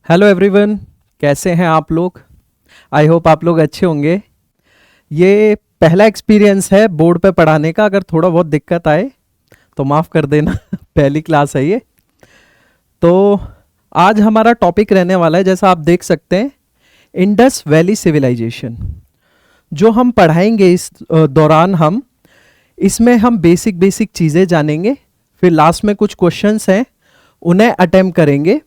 Hello everyone, कैसे हैं आप लोग। आई होप आप लोग अच्छे होंगे। ये पहला एक्सपीरियंस है बोर्ड पे पढ़ाने का। अगर थोड़ा बहुत दिक्कत आए तो माफ़ कर देना पहली क्लास है ये। तो आज हमारा टॉपिक रहने वाला है, जैसा आप देख सकते हैं, इंडस वैली सिविलाइजेशन। जो हम पढ़ाएंगे इस दौरान हम इसमें हम बेसिक बेसिक चीज़ें जानेंगे। फिर लास्ट में कुछ क्वेश्चंस हैं, उन्हें अटेम्प्ट करेंगे।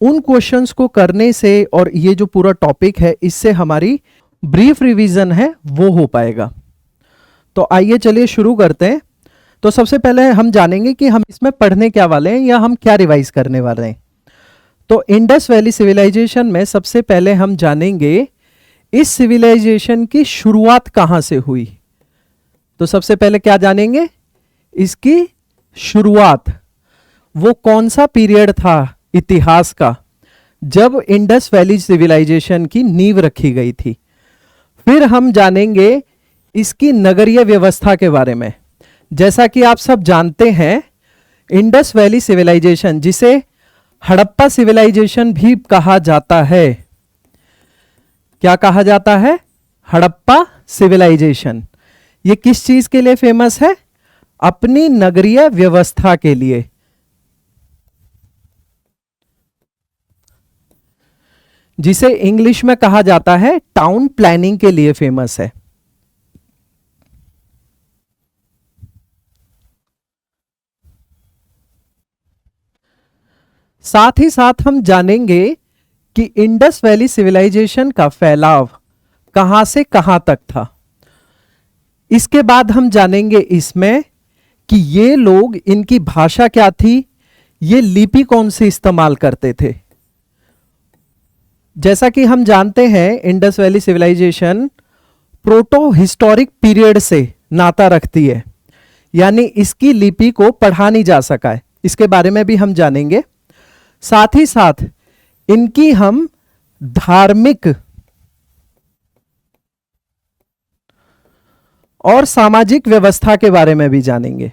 उन क्वेश्चंस को करने से और ये जो पूरा टॉपिक है इससे हमारी ब्रीफ रिवीजन है वो हो पाएगा। तो आइए चलिए शुरू करते हैं। तो सबसे पहले हम जानेंगे कि हम इसमें पढ़ने क्या वाले हैं या हम क्या रिवाइज करने वाले हैं। तो इंडस वैली सिविलाइजेशन में सबसे पहले हम जानेंगे इस सिविलाइजेशन की शुरुआत कहां से हुई। तो सबसे पहले क्या जानेंगे, इसकी शुरुआत, वो कौन सा पीरियड था इतिहास का जब इंडस वैली सिविलाइजेशन की नींव रखी गई थी। फिर हम जानेंगे इसकी नगरीय व्यवस्था के बारे में। जैसा कि आप सब जानते हैं, इंडस वैली सिविलाइजेशन, जिसे हड़प्पा सिविलाइजेशन भी कहा जाता है, क्या कहा जाता है, हड़प्पा सिविलाइजेशन, ये किस चीज के लिए फेमस है, अपनी नगरीय व्यवस्था के लिए, जिसे इंग्लिश में कहा जाता है टाउन प्लानिंग के लिए फेमस है। साथ ही साथ हम जानेंगे कि इंडस वैली सिविलाइजेशन का फैलाव कहां से कहां तक था। इसके बाद हम जानेंगे इसमें कि ये लोग, इनकी भाषा क्या थी, ये लिपि कौन सी इस्तेमाल करते थे। जैसा कि हम जानते हैं Indus valley civilisation protohistoric period से नाता रखती है, यानी इसकी लिपि को पढ़ा नहीं जा सका है, इसके बारे में भी हम जानेंगे। साथ ही साथ इनकी हम धार्मिक और सामाजिक व्यवस्था के बारे में भी जानेंगे।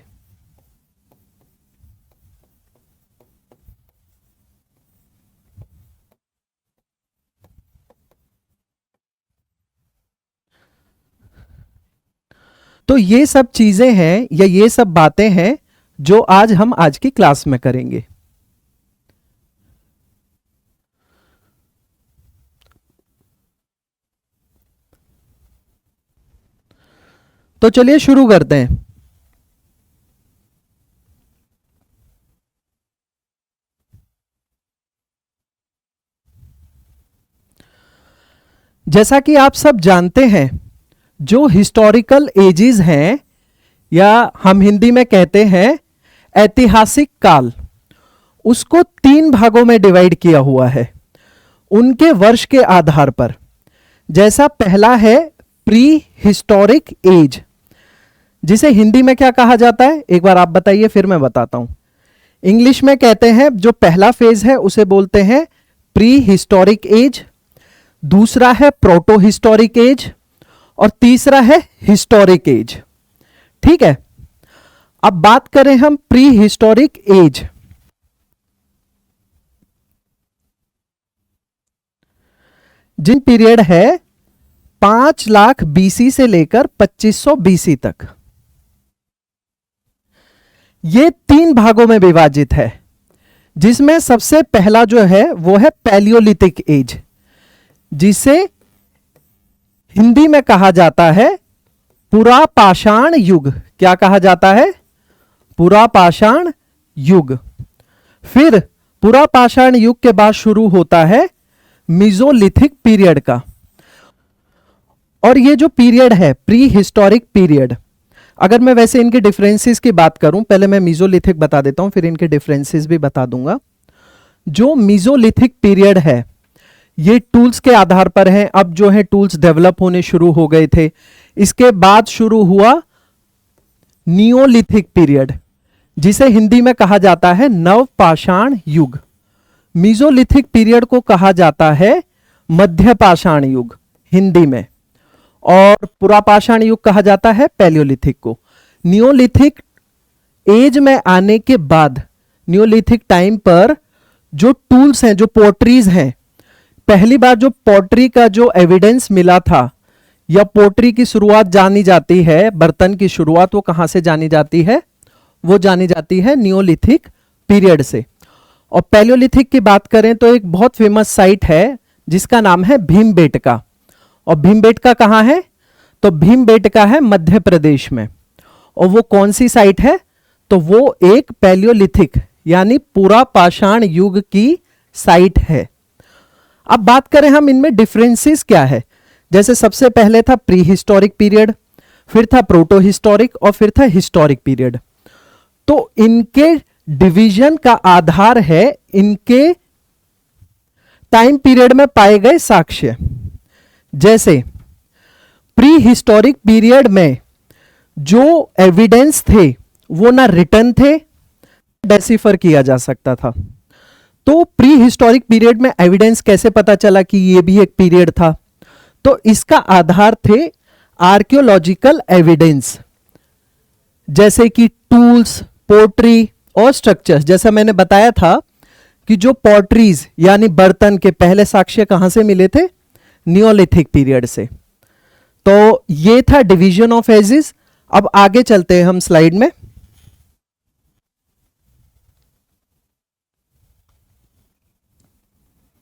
तो ये सब चीजें हैं या ये सब बातें हैं जो आज हम आज की क्लास में करेंगे। तो चलिए शुरू करते हैं। जैसा कि आप सब जानते हैं, जो हिस्टोरिकल एजेस हैं, या हम हिंदी में कहते हैं ऐतिहासिक काल, उसको 3 भागों में डिवाइड किया हुआ है उनके वर्ष के आधार पर। जैसा पहला है प्री हिस्टोरिक एज, जिसे हिंदी में क्या कहा जाता है, एक बार आप बताइए फिर मैं बताता हूं। इंग्लिश में कहते हैं, जो पहला फेज है उसे बोलते हैं प्री हिस्टोरिक एज, दूसरा है प्रोटो हिस्टोरिक एज, और तीसरा है हिस्टोरिक एज। ठीक है, अब बात करें हम प्री हिस्टोरिक एज। जिन पीरियड है 5 लाख बीसी से लेकर 2500 बीसी तक, ये 3 भागों में विभाजित है, जिसमें सबसे पहला जो है वो है पैलियोलिथिक एज, जिसे हिंदी में कहा जाता है पुरापाषाण युग। क्या कहा जाता है, पुरापाषाण युग। फिर पुरापाषाण युग के बाद शुरू होता है मीजोलिथिक पीरियड का। और ये जो पीरियड है प्री हिस्टोरिक पीरियड, अगर मैं वैसे इनके डिफरेंसेस की बात करूं, पहले मैं मीजोलिथिक बता देता हूं, फिर इनके डिफरेंसेस भी बता दूंगा। जो मीजोलिथिक पीरियड है ये टूल्स के आधार पर है। अब जो है टूल्स डेवलप होने शुरू हो गए थे। इसके बाद शुरू हुआ नियोलिथिक पीरियड, जिसे हिंदी में कहा जाता है नवपाषाण युग। मीजोलिथिक पीरियड को कहा जाता है मध्यपाषाण युग हिंदी में, और पुरापाषाण युग कहा जाता है पैलियोलिथिक को। नियोलिथिक एज में आने के बाद, नियोलिथिक टाइम पर जो टूल्स हैं, जो पोट्रीज हैं, पहली बार जो पोट्री का जो एविडेंस मिला था या पोट्री की शुरुआत जानी जाती है, बर्तन की शुरुआत वो कहां से जानी जाती है? वो जानी जाती है नियोलिथिक पीरियड से। और पैलियोलिथिक की बात करें तो एक बहुत फेमस साइट है जिसका नाम है भीमबेटका। और भीमबेटका कहाँ है? तो भीमबेटका है मध्य प्रदेश में। और वो कौन सी साइट है? तो वो एक पैलियोलिथिक यानी पूरा पाषाण युग की साइट है। अब बात करें हम इनमें डिफरेंसेस क्या है। जैसे सबसे पहले था प्री हिस्टोरिक पीरियड, फिर था प्रोटो हिस्टोरिक और फिर था हिस्टोरिक पीरियड। तो इनके डिवीजन का आधार है इनके टाइम पीरियड में पाए गए साक्ष्य। जैसे प्री हिस्टोरिक पीरियड में जो एविडेंस थे वो ना रिटन थे, डेसिफर किया जा सकता था। तो प्री हिस्टोरिक पीरियड में एविडेंस कैसे पता चला कि ये भी एक पीरियड था? तो इसका आधार थे आर्कियोलॉजिकल एविडेंस, जैसे कि टूल्स, पोट्री और स्ट्रक्चर्स। जैसा मैंने बताया था कि जो पॉटरीज यानी बर्तन के पहले साक्ष्य कहां से मिले थे? नियोलिथिक पीरियड से। तो ये था डिवीजन ऑफ एजेस। अब आगे चलते हैं हम स्लाइड में।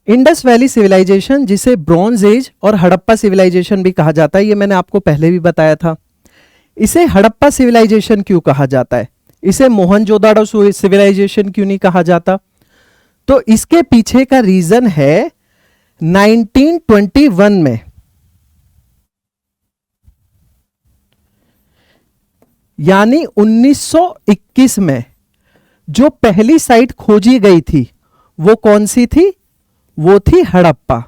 इंडस वैली सिविलाइजेशन, जिसे ब्रॉन्ज एज और हड़प्पा सिविलाइजेशन भी कहा जाता है, ये मैंने आपको पहले भी बताया था। इसे हड़प्पा सिविलाइजेशन क्यों कहा जाता है? इसे मोहनजोदाड़ो सिविलाइजेशन क्यों नहीं कहा जाता? तो इसके पीछे का रीजन है 1921 में यानी 1921 में जो पहली साइट खोजी गई थी वो कौन सी थी? वो थी हड़प्पा।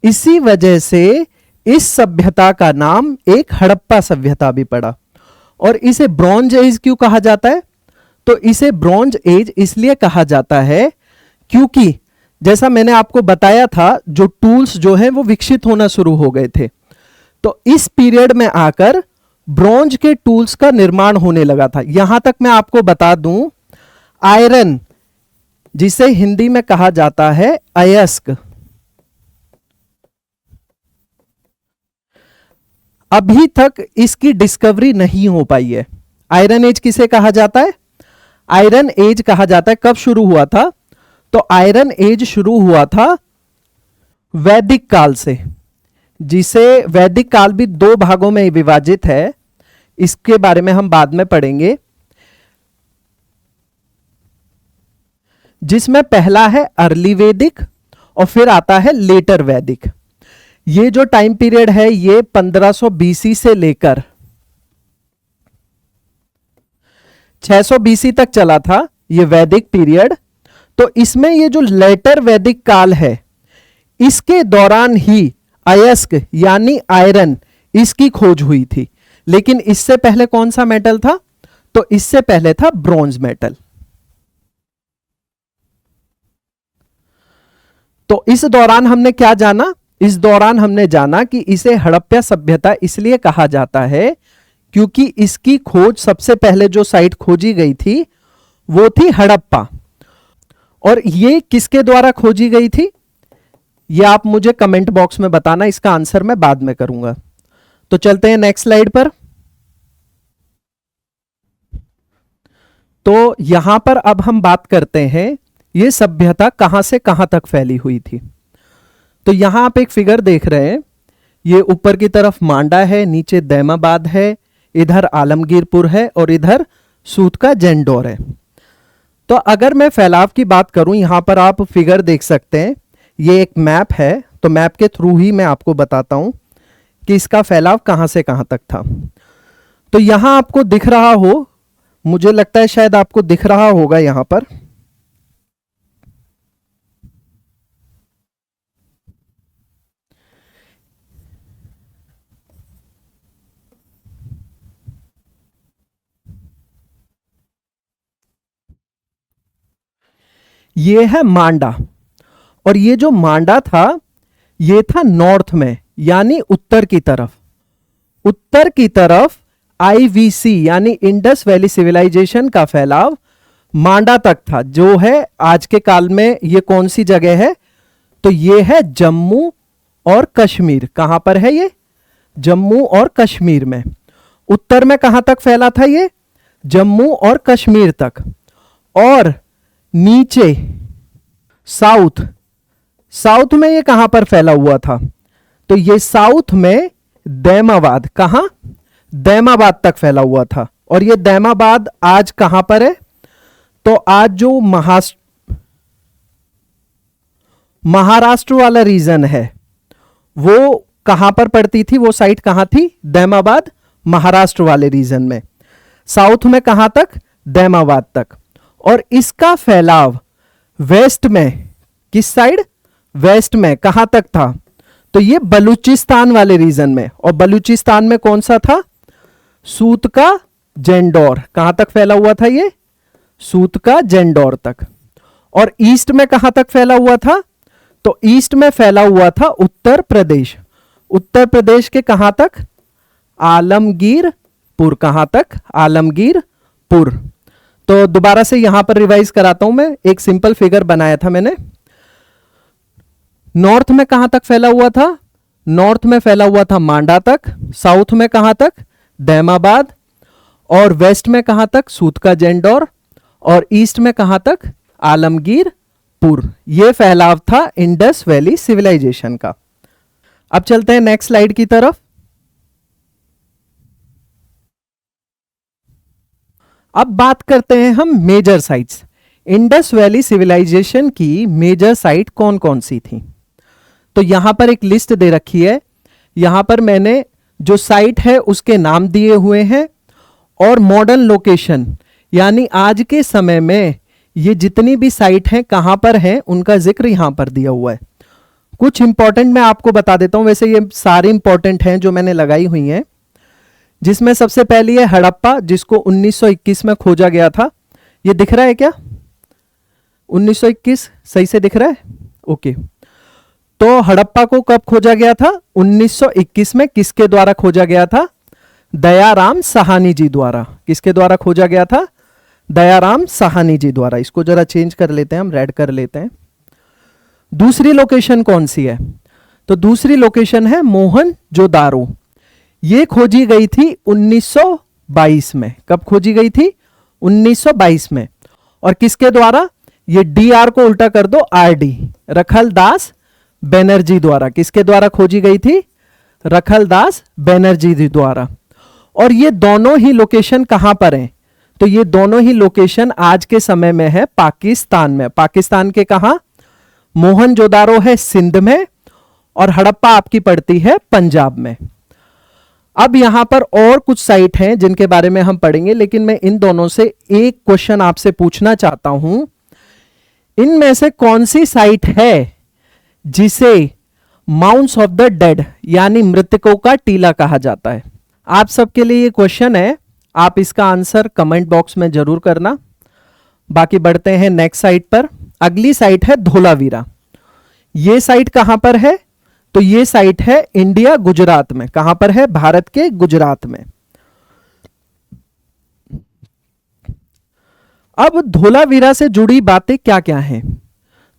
इसी वजह से इस सभ्यता का नाम एक हड़प्पा सभ्यता भी पड़ा। और इसे ब्रॉन्ज एज क्यों कहा जाता है? तो इसे ब्रॉन्ज एज इसलिए कहा जाता है क्योंकि जैसा मैंने आपको बताया था, जो टूल्स जो हैं वो विकसित होना शुरू हो गए थे। तो इस पीरियड में आकर ब्रॉन्ज के टूल्स का निर्माण होने लगा था। यहां तक मैं आपको बता दूं, आयरन, जिसे हिंदी में कहा जाता है अयस्क, अभी तक इसकी डिस्कवरी नहीं हो पाई है। आयरन एज किसे कहा जाता है? आयरन एज कहा जाता है। कब शुरू हुआ था? तो आयरन एज शुरू हुआ था वैदिक काल से, जिसे वैदिक काल भी दो भागों में विभाजित है। इसके बारे में हम बाद में पढ़ेंगे, जिसमें पहला है अर्ली वैदिक और फिर आता है लेटर वैदिक। ये जो टाइम पीरियड है ये 1500 बीसी से लेकर 600 बीसी तक चला था, ये वैदिक पीरियड। तो इसमें ये जो लेटर वैदिक काल है, इसके दौरान ही अयस्क यानी आयरन, इसकी खोज हुई थी। लेकिन इससे पहले कौन सा मेटल था? तो इससे पहले था ब्रॉन्ज मेटल। तो इस दौरान हमने क्या जाना? इस दौरान हमने जाना कि इसे हड़प्पा सभ्यता इसलिए कहा जाता है क्योंकि इसकी खोज सबसे पहले जो साइट खोजी गई थी वो थी हड़प्पा। और ये किसके द्वारा खोजी गई थी? ये आप मुझे कमेंट बॉक्स में बताना, इसका आंसर मैं बाद में करूंगा। तो चलते हैं नेक्स्ट स्लाइड पर। तो यहां पर अब हम बात करते हैं ये सभ्यता कहां से कहां तक फैली हुई थी। तो यहां आप एक फिगर देख रहे हैं, ये ऊपर की तरफ मांडा है, नीचे दैमाबाद है, इधर आलमगीरपुर है और इधर सूत का जेंडोर है। तो अगर मैं फैलाव की बात करूं, यहां पर आप फिगर देख सकते हैं, ये एक मैप है। तो मैप के थ्रू ही मैं आपको बताता हूं कि इसका फैलाव कहां से कहां तक था। तो यहां आपको दिख रहा हो, मुझे लगता है शायद आपको दिख रहा होगा यहां पर, ये है मांडा। और ये जो मांडा था ये था नॉर्थ में यानी उत्तर की तरफ। उत्तर की तरफ आईवीसी यानी इंडस वैली सिविलाइजेशन का फैलाव मांडा तक था, जो है आज के काल में ये कौन सी जगह है, तो ये है जम्मू और कश्मीर। कहां पर है ये, जम्मू और कश्मीर में। उत्तर में कहां तक फैला था ये, जम्मू और कश्मीर तक। और नीचे साउथ, साउथ में ये कहां पर फैला हुआ था, तो ये साउथ में दैमाबाद, कहां, दैमाबाद तक फैला हुआ था। और ये दैमाबाद आज कहां पर है, तो आज जो महाराष्ट्र वाला रीजन है वो कहां पर पड़ती थी, वो साइट कहां थी, दैमाबाद, महाराष्ट्र वाले रीजन में। साउथ में कहां तक, दैमाबाद तक। और इसका फैलाव वेस्ट में, किस साइड, वेस्ट में कहां तक था, तो ये बलूचिस्तान वाले रीजन में। और बलूचिस्तान में कौन सा था, सूत का जेंडौर। कहां तक फैला हुआ था ये, सूत का जेंडौर तक। और ईस्ट में कहां तक फैला हुआ था, तो ईस्ट में फैला हुआ था उत्तर प्रदेश। उत्तर प्रदेश के कहां तक, आलमगीरपुर। कहां तक, आलमगीरपुर। तो दोबारा से यहां पर रिवाइज कराता हूं मैं, एक सिंपल फिगर बनाया था मैंने। नॉर्थ में कहां तक फैला हुआ था, नॉर्थ में फैला हुआ था मांडा तक। साउथ में कहां तक, दैमाबाद। और वेस्ट में कहां तक, सूत का जेंडौर। और ईस्ट में कहां तक, आलमगीरपुर। यह फैलाव था इंडस वैली सिविलाइजेशन का। अब चलते हैं नेक्स्ट स्लाइड की तरफ। अब बात करते हैं हम major sites. Indus valley civilisation की मेजर साइट कौन कौन सी थी, तो यहां पर एक लिस्ट दे रखी है। यहां पर मैंने जो साइट है उसके नाम दिए हुए हैं और मॉडर्न लोकेशन, यानी आज के समय में ये जितनी भी साइट हैं कहां पर हैं उनका जिक्र यहां पर दिया हुआ है। कुछ इंपॉर्टेंट मैं आपको बता देता हूं, वैसे ये सारी इंपॉर्टेंट हैं जो मैंने लगाई हुई हैं, जिसमें सबसे पहली है हड़प्पा, जिसको 1921 में खोजा गया था। ये दिख रहा है क्या, 1921 सही से दिख रहा है, ओके। तो हड़प्पा को कब खोजा गया था, 1921 में। किसके द्वारा खोजा गया था, दयाराम साहनी जी द्वारा। किसके द्वारा खोजा गया था, दयाराम साहनी जी द्वारा। इसको जरा चेंज कर लेते हैं, हम रेड कर लेते हैं। दूसरी लोकेशन कौन सी है, तो दूसरी लोकेशन है मोहनजोदारो। ये खोजी गई थी 1922 में। कब खोजी गई थी, 1922 में। और किसके द्वारा, ये डीआर को उल्टा कर दो, आरडी, रखलदास बनर्जी द्वारा। किसके द्वारा खोजी गई थी, रखलदास बनर्जी जी द्वारा। और ये दोनों ही लोकेशन कहां पर हैं, तो ये दोनों ही लोकेशन आज के समय में है पाकिस्तान में। पाकिस्तान के कहां, मोहनजोदारो है सिंध में और हड़प्पा आपकी पड़ती है पंजाब में। अब यहां पर और कुछ साइट हैं जिनके बारे में हम पढ़ेंगे, लेकिन मैं इन दोनों से एक क्वेश्चन आपसे पूछना चाहता हूं। इनमें से कौन सी साइट है जिसे माउंट्स ऑफ द डेड यानी मृतकों का टीला कहा जाता है। आप सबके लिए ये क्वेश्चन है, आप इसका आंसर कमेंट बॉक्स में जरूर करना। बाकी बढ़ते हैं नेक्स्ट साइट पर। अगली साइट है धोलावीरा। ये साइट कहां पर है, तो ये साइट है इंडिया गुजरात में। कहां पर है, भारत के गुजरात में। अब धोलावीरा से जुड़ी बातें क्या क्या हैं,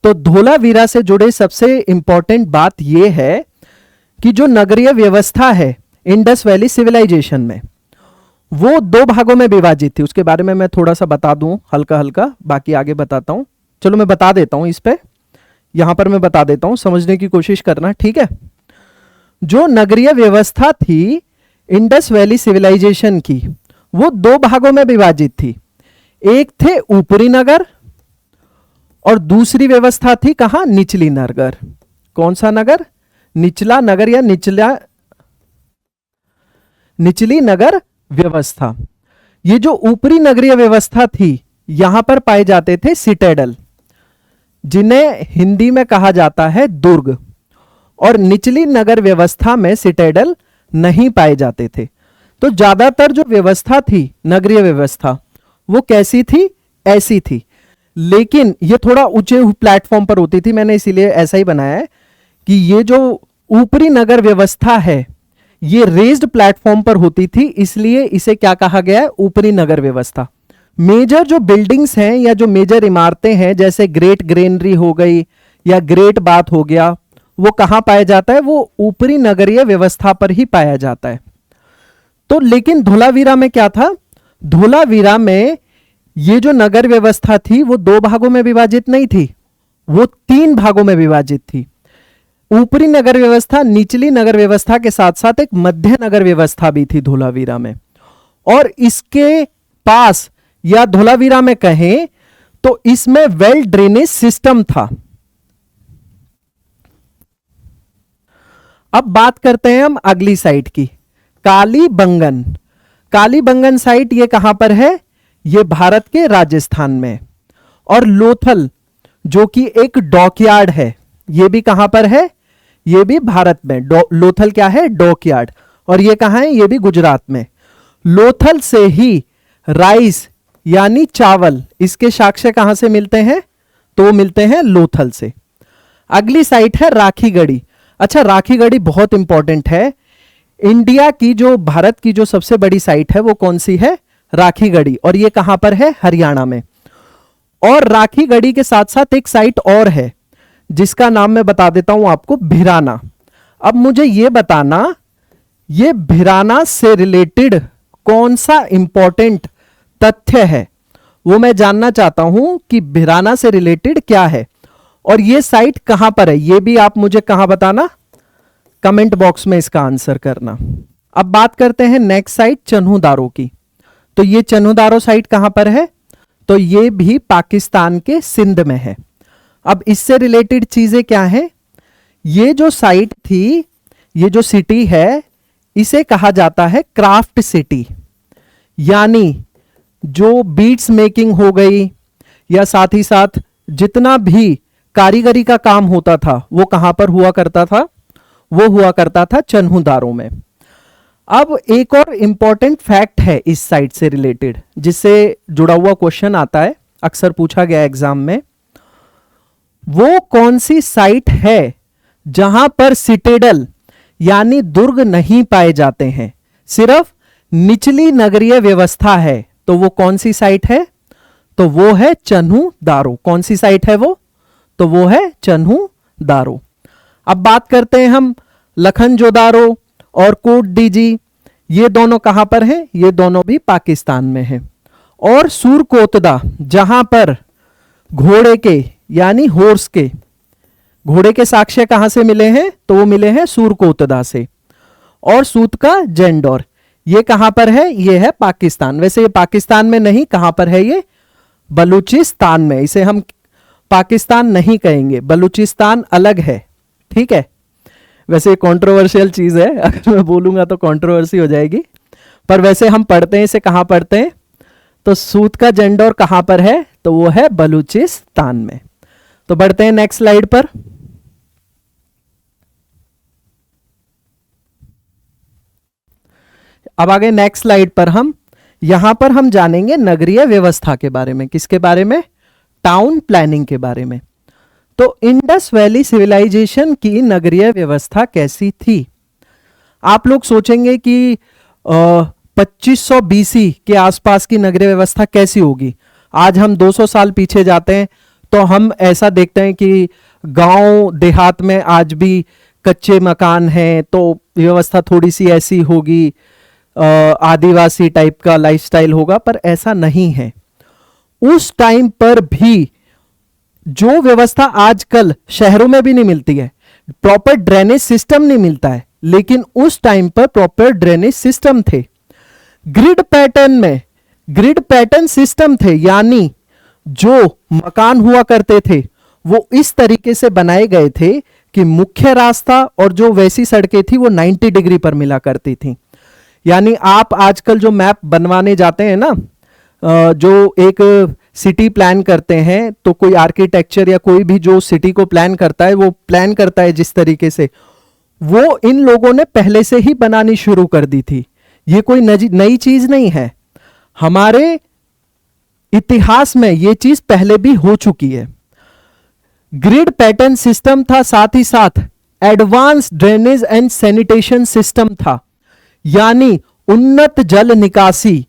तो धोलावीरा से जुड़े सबसे इंपॉर्टेंट बात यह है कि जो नगरीय व्यवस्था है इंडस वैली सिविलाइजेशन में, वो दो भागों में विभाजित थी। उसके बारे में मैं थोड़ा सा बता दूं हल्का हल्का, बाकी आगे बताता हूं। चलो मैं बता देता हूं, इस पे यहां पर मैं बता देता हूं, समझने की कोशिश करना, ठीक है। जो नगरीय व्यवस्था थी इंडस वैली सिविलाइजेशन की, वो दो भागों में विभाजित थी। एक थे ऊपरी नगर और दूसरी व्यवस्था थी कहां, निचली नगर। कौन सा नगर, निचला नगर या निचली नगर व्यवस्था। ये जो ऊपरी नगरीय व्यवस्था थी, यहां पर पाए जाते थे सिटेडल, जिन्हें हिंदी में कहा जाता है दुर्ग। और निचली नगर व्यवस्था में सिटेडल नहीं पाए जाते थे। तो ज्यादातर जो व्यवस्था थी नगरीय व्यवस्था, वो कैसी थी, ऐसी थी। लेकिन ये थोड़ा ऊंचे प्लेटफॉर्म पर होती थी, मैंने इसीलिए ऐसा ही बनाया है कि ये जो ऊपरी नगर व्यवस्था है ये रेज्ड प्लेटफॉर्म पर होती थी, इसलिए इसे क्या कहा गया है, ऊपरी नगर व्यवस्था। मेजर जो बिल्डिंग्स हैं या जो मेजर इमारतें हैं, जैसे ग्रेट ग्रेनरी हो गई या ग्रेट बाथ हो गया, वो कहाँ पाया जाता है? वो ऊपरी नगरीय व्यवस्था पर ही पाया जाता है। तो लेकिन धोलावीरा में क्या था? धोलावीरा में ये जो नगर व्यवस्था थी वो 2 भागों में विभाजित नहीं थी, वो 3 भागों में विभाजित थी। ऊपरी नगर व्यवस्था, निचली नगर व्यवस्था के साथ साथ एक मध्य नगर व्यवस्था भी थी धोलावीरा में। और इसके पास या धोलावीरा में कहें तो इसमें वेल ड्रेनेज सिस्टम था। अब बात करते हैं हम अगली साइट की, कालीबंगन। कालीबंगन साइट ये कहां पर है? ये भारत के राजस्थान में। और लोथल जो कि एक डॉकयार्ड है, ये भी कहां पर है? ये भी भारत में। लोथल क्या है? डॉकयार्ड। और ये कहां है? ये भी गुजरात में। लोथल से ही राइस यानी चावल, इसके साक्ष्य कहां से मिलते हैं? तो मिलते हैं लोथल से। अगली साइट है राखीगढ़ी। अच्छा, राखीगढ़ी बहुत इंपॉर्टेंट है। इंडिया की जो, भारत की जो सबसे बड़ी साइट है वो कौन सी है? राखीगढ़ी। और ये कहां पर है? हरियाणा में। और राखीगढ़ी के साथ साथ एक साइट और है जिसका नाम मैं बता देता हूं आपको, भिराना। अब मुझे ये बताना, ये भिराना से रिलेटेड कौन सा इंपॉर्टेंट तथ्य है, वो मैं जानना चाहता हूं कि भिराना से रिलेटेड क्या है और ये साइट कहां पर है। ये भी आप मुझे कहां बताना, कमेंट बॉक्स में इसका आंसर करना। अब बात करते हैं नेक्स्ट साइट चन्हूदारो की। तो ये चन्हूदारो साइट कहां पर है? तो ये भी पाकिस्तान के सिंध में है। अब इससे रिलेटेड चीजें क्या हैं? ये जो साइट थी, ये जो सिटी है, इसे कहा जाता है क्राफ्ट सिटी। यानी जो बीड्स मेकिंग हो गई या साथ ही साथ जितना भी कारीगरी का काम होता था वो कहां पर हुआ करता था? वो हुआ करता था चन्हूदारो में। अब एक और इंपॉर्टेंट फैक्ट है इस साइट से रिलेटेड, जिससे जुड़ा हुआ क्वेश्चन आता है, अक्सर पूछा गया एग्जाम में। वो कौन सी साइट है जहां पर सिटेडल यानी दुर्ग नहीं पाए जाते हैं, सिर्फ निचली नगरीय व्यवस्था है? तो वो कौन सी साइट है? तो वो है चन्हूदारो। कौन सी साइट है वो? तो वो है चन्हूदारो। अब बात करते हैं हम लखनजोदारो और कोटडीजी। ये दोनों कहां पर हैं? ये दोनों भी पाकिस्तान में हैं। और सूरकोतदा, जहां पर घोड़े के यानी हॉर्स के, घोड़े के साक्ष्य कहां से मिले हैं? तो वो मिले हैं सूरकोतदा से। और सूत का जेंडोर, ये कहां पर है? ये है पाकिस्तान। वैसे ये पाकिस्तान में नहीं, कहां पर है ये? बलूचिस्तान में। इसे हम पाकिस्तान नहीं कहेंगे, बलूचिस्तान अलग है, ठीक है। वैसे कंट्रोवर्शियल चीज है, अगर मैं बोलूंगा तो कंट्रोवर्सी हो जाएगी, पर वैसे हम पढ़ते हैं इसे, कहां पढ़ते हैं? तो सूत का जेंडोर कहां पर है? तो वो है बलूचिस्तान में। तो बढ़ते हैं नेक्स्ट स्लाइड पर। अब आगे नेक्स्ट स्लाइड पर यहां पर हम जानेंगे नगरीय व्यवस्था के बारे में। किसके बारे में? टाउन प्लानिंग के बारे में। तो इंडस वैली सिविलाइजेशन की नगरीय व्यवस्था कैसी थी? आप लोग सोचेंगे कि 2500 बीसी के आसपास की नगरीय व्यवस्था कैसी होगी। आज हम 200 साल पीछे जाते हैं तो हम ऐसा देखते हैं कि गांव देहात में आज भी कच्चे मकान हैं, तो व्यवस्था थोड़ी सी ऐसी होगी, आदिवासी टाइप का लाइफस्टाइल होगा, पर ऐसा नहीं है। उस टाइम पर भी जो व्यवस्था आजकल शहरों में भी नहीं मिलती है, प्रॉपर ड्रेनेज सिस्टम नहीं मिलता है, लेकिन उस टाइम पर प्रॉपर ड्रेनेज सिस्टम थे। ग्रिड पैटर्न में ग्रिड पैटर्न सिस्टम थे, यानी जो मकान हुआ करते थे वो इस तरीके से बनाए गए थे कि मुख्य रास्ता और जो वैसी सड़कें थी वो 90 डिग्री पर मिला करती थी। यानी आप आजकल जो मैप बनवाने जाते हैं ना, जो एक सिटी प्लान करते हैं, तो कोई आर्किटेक्चर या कोई भी जो सिटी को प्लान करता है वो प्लान करता है जिस तरीके से, वो इन लोगों ने पहले से ही बनानी शुरू कर दी थी। ये कोई नई चीज नहीं है, हमारे इतिहास में ये चीज पहले भी हो चुकी है। ग्रिड पैटर्न सिस्टम था, साथ ही साथ advance drainage and sanitation system था, यानी उन्नत जल निकासी,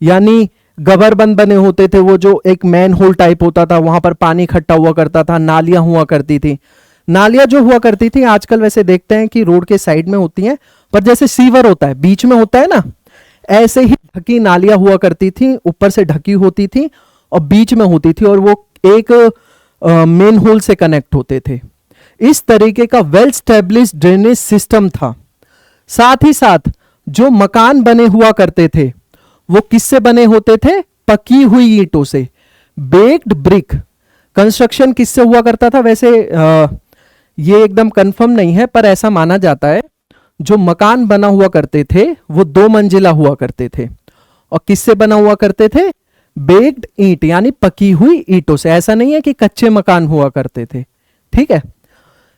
यानी गबरबंद बने होते थे, वो जो एक मैन होल टाइप होता था, वहां पर पानी इकट्ठा हुआ करता था, नालियां हुआ करती थी। नालियां जो हुआ करती थी आजकल वैसे देखते हैं कि रोड के साइड में होती हैं, पर जैसे सीवर होता है बीच में होता है ना, ऐसे ही ढकी नालियां हुआ करती थी, ऊपर से ढकी होती थी और बीच में होती थी, और वो एक मेन होल से कनेक्ट होते थे। इस तरीके का वेल स्टेब्लिश्ड ड्रेनेज सिस्टम था। साथ ही साथ जो मकान बने हुआ करते थे वो किससे बने होते थे? पकी हुई ईंटों से, बेक्ड ब्रिक। कंस्ट्रक्शन किससे हुआ करता था? वैसे ये एकदम कंफर्म नहीं है, पर ऐसा माना जाता है जो मकान बना हुआ करते थे वो 2 मंजिला हुआ करते थे, और किससे बना हुआ करते थे? बेक्ड ईंट, यानी पकी हुई ईंटों से। ऐसा नहीं है कि कच्चे मकान हुआ करते थे, ठीक है।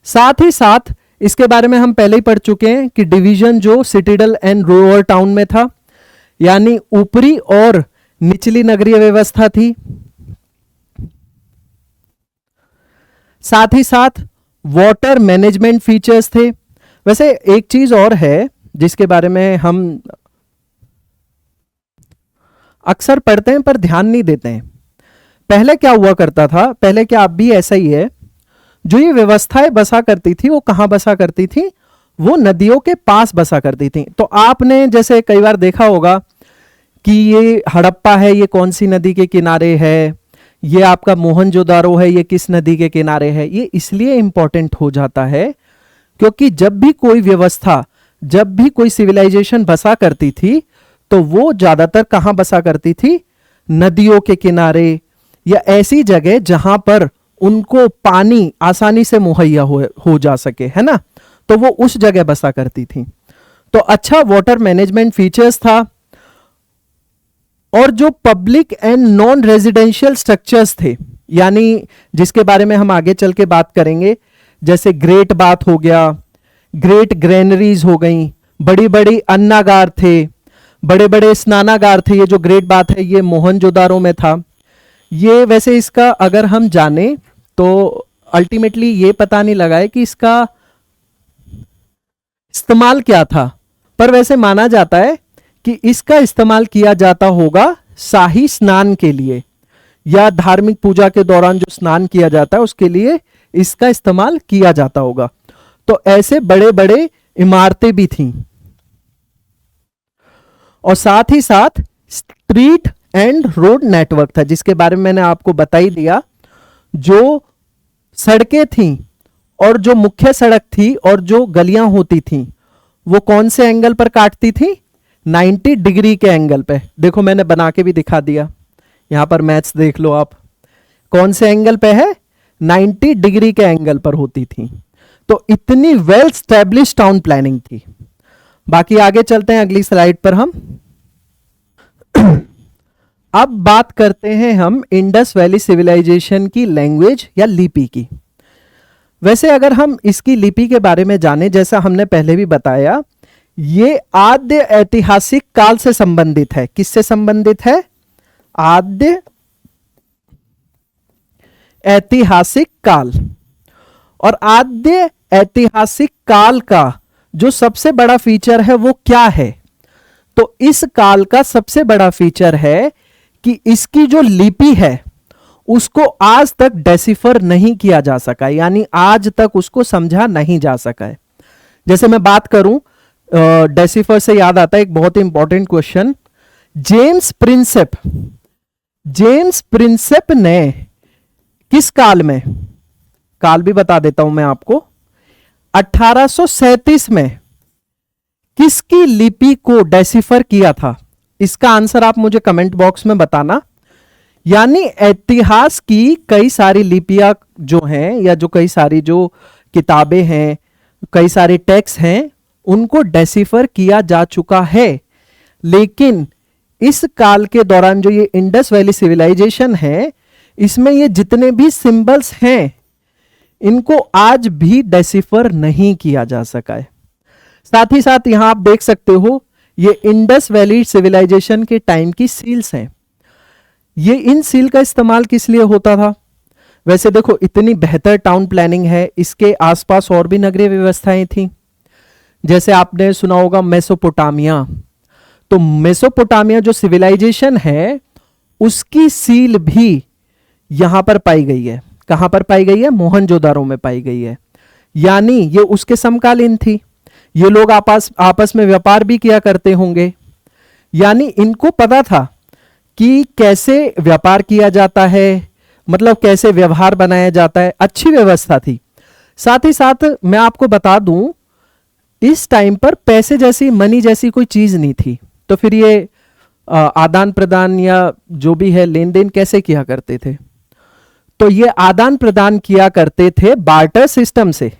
साथ ही साथ इसके बारे में हम पहले ही पढ़ चुके हैं कि डिवीजन जो सिटीडल एंड लोअर टाउन में था, यानी ऊपरी और निचली नगरीय व्यवस्था थी। साथ ही साथ वाटर मैनेजमेंट फीचर्स थे। वैसे एक चीज और है जिसके बारे में हम अक्सर पढ़ते हैं पर ध्यान नहीं देते हैं। पहले क्या हुआ करता था, पहले क्या अब भी ऐसा ही है, जो ये व्यवस्थाएं बसा करती थी वो कहां बसा करती थी? वो नदियों के पास बसा करती थी। तो आपने जैसे कई बार देखा होगा कि ये हड़प्पा है, ये कौन सी नदी के किनारे है, ये आपका मोहनजोदारो है, ये किस नदी के किनारे है। ये इसलिए इंपॉर्टेंट हो जाता है क्योंकि जब भी कोई व्यवस्था, जब भी कोई सिविलाइजेशन बसा करती थी तो वो ज्यादातर कहां बसा करती थी? नदियों के किनारे या ऐसी जगह जहां पर उनको पानी आसानी से मुहैया हो जा सके, है ना। तो वो उस जगह बसा करती थी। तो अच्छा वाटर मैनेजमेंट फीचर्स था। और जो public and non residential structures थे, यानी जिसके बारे में हम आगे चल के बात करेंगे, जैसे ग्रेट बाथ हो गया, ग्रेट ग्रेनरीज हो गई, बड़ी बड़ी अन्नागार थे, बड़े बड़े स्नानागार थे। ये जो ग्रेट बाथ है ये मोहनजोदारो में था। ये वैसे इसका अगर हम जाने तो अल्टीमेटली ये पता नहीं लगा है कि इसका इस्तेमाल क्या था, पर वैसे माना जाता है कि इसका इस्तेमाल किया जाता होगा शाही स्नान के लिए, या धार्मिक पूजा के दौरान जो स्नान किया जाता है उसके लिए इसका इस्तेमाल किया जाता होगा। तो ऐसे बड़े बड़े इमारतें भी थीं। और साथ ही साथ स्ट्रीट एंड रोड नेटवर्क था, जिसके बारे में मैंने आपको बता ही दिया। जो सड़कें थीं और जो मुख्य सड़क थी और जो गलियां होती थीं वो कौन से एंगल पर काटती थी? 90 डिग्री के एंगल पे। देखो मैंने बना के भी दिखा दिया, यहां पर मैथ्स देख लो आप, कौन से एंगल पे है? 90 डिग्री के एंगल पर होती थी। तो इतनी वेल स्टैब्लिश टाउन प्लानिंग थी। बाकी आगे चलते हैं अगली स्लाइड पर हम। अब बात करते हैं हम इंडस वैली सिविलाइजेशन की लैंग्वेज या लिपि की। वैसे अगर हम इसकी लिपि के बारे में जाने, जैसा हमने पहले भी बताया, ये आद्य ऐतिहासिक काल से संबंधित है। किससे संबंधित है? आद्य ऐतिहासिक काल। और आद्य ऐतिहासिक काल का जो सबसे बड़ा फीचर है वो क्या है? तो इस काल का सबसे बड़ा फीचर है कि इसकी जो लिपि है उसको आज तक डेसिफर नहीं किया जा सका, यानी आज तक उसको समझा नहीं जा सका है। जैसे मैं बात करूं, डेसिफर से याद आता है एक बहुत इंपॉर्टेंट क्वेश्चन। जेम्स प्रिंसेप ने किस काल में, काल भी बता देता हूं मैं आपको, 1837 में किसकी लिपि को डेसिफर किया था? इसका आंसर आप मुझे कमेंट बॉक्स में बताना। यानी इतिहास की कई सारी लिपियां जो हैं, या जो कई सारी जो किताबें हैं, कई सारे टेक्स्ट हैं, उनको डेसिफर किया जा चुका है। लेकिन इस काल के दौरान जो ये इंडस वैली सिविलाइजेशन है, इसमें ये जितने भी सिंबल्स हैं इनको आज भी डेसिफर नहीं किया जा सका है। साथ ही साथ यहां आप देख सकते हो ये इंडस वैली सिविलाइजेशन के टाइम की सील्स हैं। ये इन सील का इस्तेमाल किस लिए होता था? वैसे देखो इतनी बेहतर टाउन प्लानिंग है, इसके आसपास और भी नगरीय व्यवस्थाएं थी। जैसे आपने सुना होगा मेसोपोटामिया। तो मेसोपोटामिया जो सिविलाइजेशन है उसकी सील भी यहां पर पाई गई है। कहां पर पाई गई है? मोहनजोदारो में पाई गई है। यानी ये उसके समकालीन थी। ये लोग आपस में व्यापार भी किया करते होंगे, यानी इनको पता था कि कैसे व्यापार किया जाता है, मतलब कैसे व्यवहार बनाया जाता है। अच्छी व्यवस्था थी। साथ ही साथ मैं आपको बता दूं, इस टाइम पर पैसे जैसी, मनी जैसी कोई चीज नहीं थी, तो फिर ये आदान प्रदान या जो भी है लेन देन कैसे किया करते थे? तो ये आदान प्रदान किया करते थे बार्टर सिस्टम से।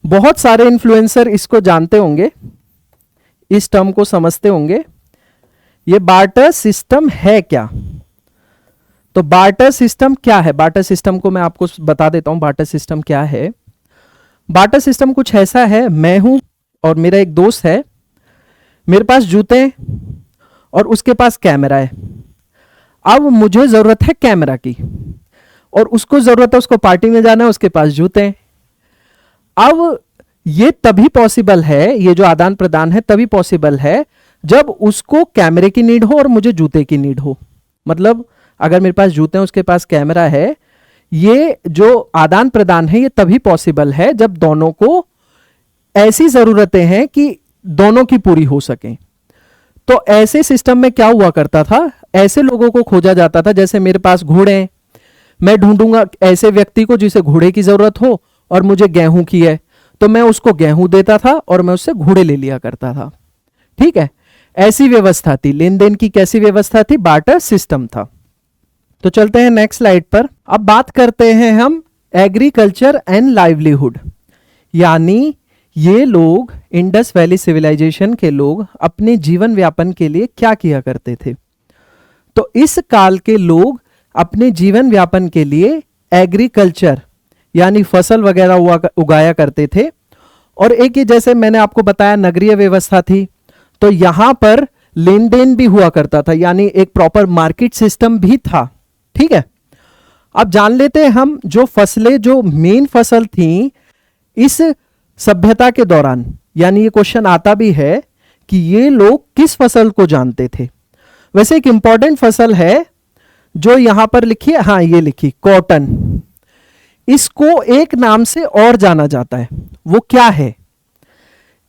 बहुत सारे इन्फ्लुएंसर इसको जानते होंगे, इस टर्म को समझते होंगे। ये बार्टर सिस्टम है क्या? तो बार्टर सिस्टम क्या है? बार्टर सिस्टम को मैं आपको बता देता हूं। बार्टर सिस्टम क्या है? बार्टर सिस्टम कुछ ऐसा है, मैं हूं और मेरा एक दोस्त है, मेरे पास जूते हैं और उसके पास कैमरा है। अब मुझे जरूरत है कैमरा की और उसको जरूरत है, उसको पार्टी में जाना है, उसके पास जूते हैं। अब ये तभी पॉसिबल है, ये जो आदान प्रदान है तभी पॉसिबल है जब उसको कैमरे की नीड हो और मुझे जूते की नीड हो। मतलब अगर मेरे पास जूते हैं, उसके पास कैमरा है, ये जो आदान प्रदान है ये तभी पॉसिबल है जब दोनों को ऐसी जरूरतें हैं कि दोनों की पूरी हो सके। तो ऐसे सिस्टम में क्या हुआ करता था, ऐसे लोगों को खोजा जाता था। जैसे मेरे पास घोड़े हैं, मैं ढूंढूंगा ऐसे व्यक्ति को जिसे घोड़े की जरूरत हो और मुझे गेहूं की है, तो मैं उसको गेहूं देता था और मैं उससे घोड़े ले लिया करता था। ठीक है, ऐसी व्यवस्था थी। लेन देन की कैसी व्यवस्था थी? बार्टर सिस्टम था। तो चलते हैं नेक्स्ट स्लाइड पर। अब बात करते हैं हम एग्रीकल्चर एंड लाइवलीहुड। यानी ये लोग, इंडस वैली सिविलाइजेशन के लोग अपने जीवन व्यापन के लिए क्या किया करते थे? तो इस काल के लोग अपने जीवन व्यापन के लिए एग्रीकल्चर यानी फसल वगैरह उगाया करते थे। और एक ये, जैसे मैंने आपको बताया, नगरीय व्यवस्था थी, तो यहां पर लेन देन भी हुआ करता था, यानी एक प्रॉपर मार्केट सिस्टम भी था। ठीक है, अब जान लेते हैं हम जो फसलें, जो मेन फसल थी इस सभ्यता के दौरान। यानी ये क्वेश्चन आता भी है कि ये लोग किस फसल को जानते थे। वैसे एक इंपॉर्टेंट फसल है जो यहां पर लिखी है, हाँ ये लिखी, कॉटन। इसको एक नाम से और जाना जाता है, वो क्या है?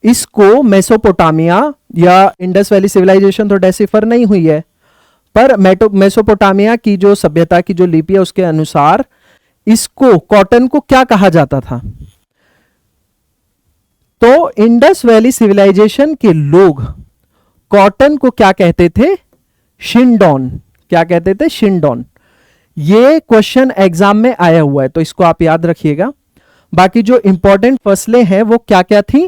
इसको मेसोपोटामिया या इंडस वैली सिविलाइजेशन तो डेसिफर नहीं हुई है, पर मेसोपोटामिया की जो सभ्यता की जो लिपि है उसके अनुसार इसको, कॉटन को क्या कहा जाता था? तो इंडस वैली सिविलाइजेशन के लोग कॉटन को क्या कहते थे? शिंडोन। क्या कहते थे? शिंडोन। ये क्वेश्चन एग्जाम में आया हुआ है, तो इसको आप याद रखिएगा। बाकी जो इंपॉर्टेंट फसलें हैं वो क्या क्या थी?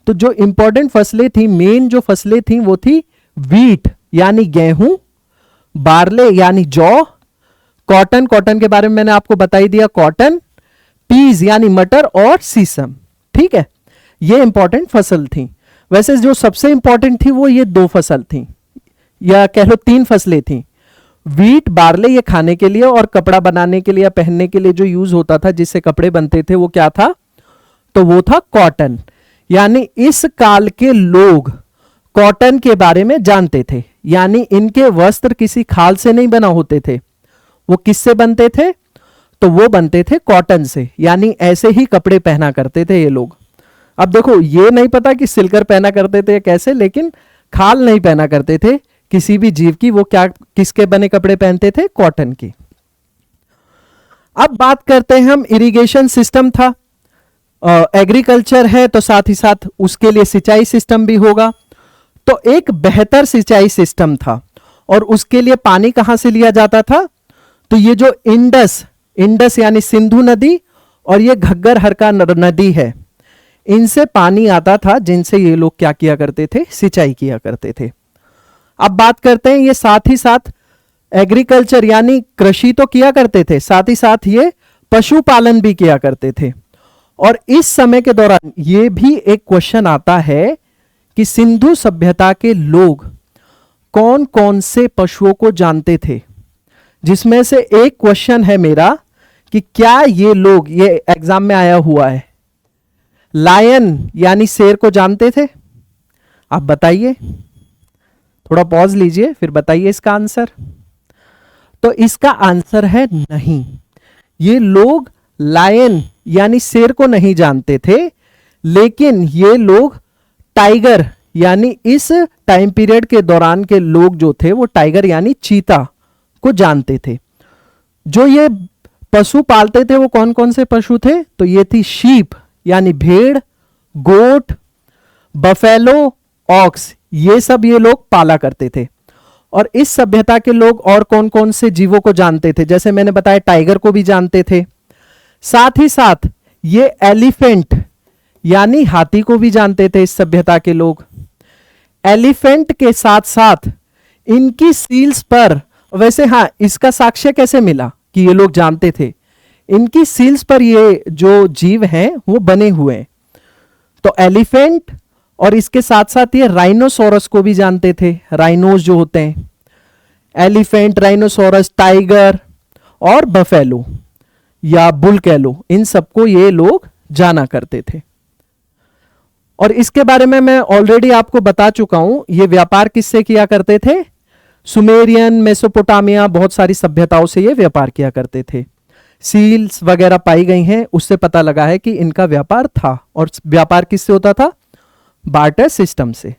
तो जो इंपॉर्टेंट फसलें थी, मेन जो फसलें थी वो थी वीट यानी गेहूं, बार्ले यानी जौ, कॉटन, कॉटन के बारे में मैंने आपको बता ही दिया, कॉटन, पीज यानी मटर और सीसम। ठीक है, ये इंपॉर्टेंट फसल थी। वैसे जो सबसे इंपॉर्टेंट थी वो ये दो फसल थी, या कह लो तीन फसलें थी। वीट, बार्ले ये खाने के लिए और कपड़ा बनाने के लिए या पहनने के लिए जो यूज होता था, जिससे कपड़े बनते थे, वो क्या था? तो वो था कॉटन। यानी इस काल के लोग कॉटन के बारे में जानते थे। यानी इनके वस्त्र किसी खाल से नहीं बना होते थे, वो किससे बनते थे? तो वो बनते थे कॉटन से। यानी ऐसे ही कपड़े पहना करते थे ये लोग। अब देखो, ये नहीं पता कि सिलकर पहना करते थे कैसे, लेकिन खाल नहीं पहना करते थे किसी भी जीव की। वो क्या, किसके बने कपड़े पहनते थे? कॉटन के। अब बात करते हैं हम, इरिगेशन सिस्टम था, एग्रीकल्चर है तो साथ ही साथ उसके लिए सिंचाई सिस्टम भी होगा। तो एक बेहतर सिंचाई सिस्टम था और उसके लिए पानी कहां से लिया जाता था? तो ये जो इंडस, इंडस यानी सिंधु नदी और ये घग्गर हरका नदी है, इनसे पानी आता था, जिनसे ये लोग क्या किया करते थे? सिंचाई किया करते थे। अब बात करते हैं, ये साथ ही साथ एग्रीकल्चर यानी कृषि तो किया करते थे, साथ ही साथ ये पशुपालन भी किया करते थे। और इस समय के दौरान ये भी एक क्वेश्चन आता है कि सिंधु सभ्यता के लोग कौन कौन से पशुओं को जानते थे, जिसमें से एक क्वेश्चन है मेरा कि क्या ये लोग, ये एग्जाम में आया हुआ है, लायन यानी शेर को जानते थे? आप बताइए, थोड़ा पॉज लीजिए फिर बताइए इसका आंसर। तो इसका आंसर है नहीं। ये लोग लायन यानी शेर को नहीं जानते थे, लेकिन ये लोग टाइगर यानी इस टाइम पीरियड के दौरान के लोग जो थे वो टाइगर यानी चीता को जानते थे। जो ये पशु पालते थे वो कौन कौन से पशु थे? तो ये थी शीप यानी भेड़, गोट, बफेलो, ऑक्स, ये सब ये लोग पाला करते थे। और इस सभ्यता के लोग और कौन कौन से जीवों को जानते थे? जैसे मैंने बताया टाइगर को भी जानते थे, साथ ही साथ ये एलिफेंट यानी हाथी को भी जानते थे इस सभ्यता के लोग। एलिफेंट के साथ साथ इनकी सील्स पर, वैसे हाँ, इसका साक्ष्य कैसे मिला कि ये लोग जानते थे? इनकी सील्स पर ये जो जीव हैं वो बने हुए हैं। तो एलिफेंट और इसके साथ साथ ये राइनोसोरस को भी जानते थे, राइनोस जो होते हैं, एलिफेंट, राइनोसोरस, टाइगर और बफेलो या बुल कह लो, इन सबको ये लोग जाना करते थे। और इसके बारे में मैं ऑलरेडी आपको बता चुका हूं, ये व्यापार किससे किया करते थे? सुमेरियन, मेसोपोटामिया, बहुत सारी सभ्यताओं से ये व्यापार किया करते थे। सील्स वगैरह पाई गई हैं, उससे पता लगा है कि इनका व्यापार था। और व्यापार किससे होता था? बार्टर सिस्टम से।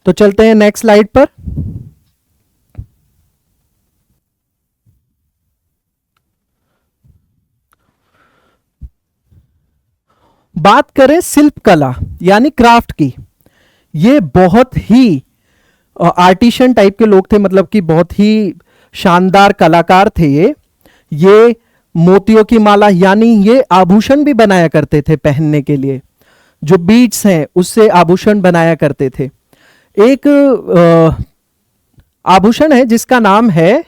तो चलते हैं नेक्स्ट स्लाइड पर। बात करें शिल्प कला यानी क्राफ्ट की, ये बहुत ही आर्टिशन टाइप के लोग थे, मतलब कि बहुत ही शानदार कलाकार थे ये मोतियों की माला यानी ये आभूषण भी बनाया करते थे पहनने के लिए, जो बीड्स हैं उससे आभूषण बनाया करते थे। एक आभूषण है जिसका नाम है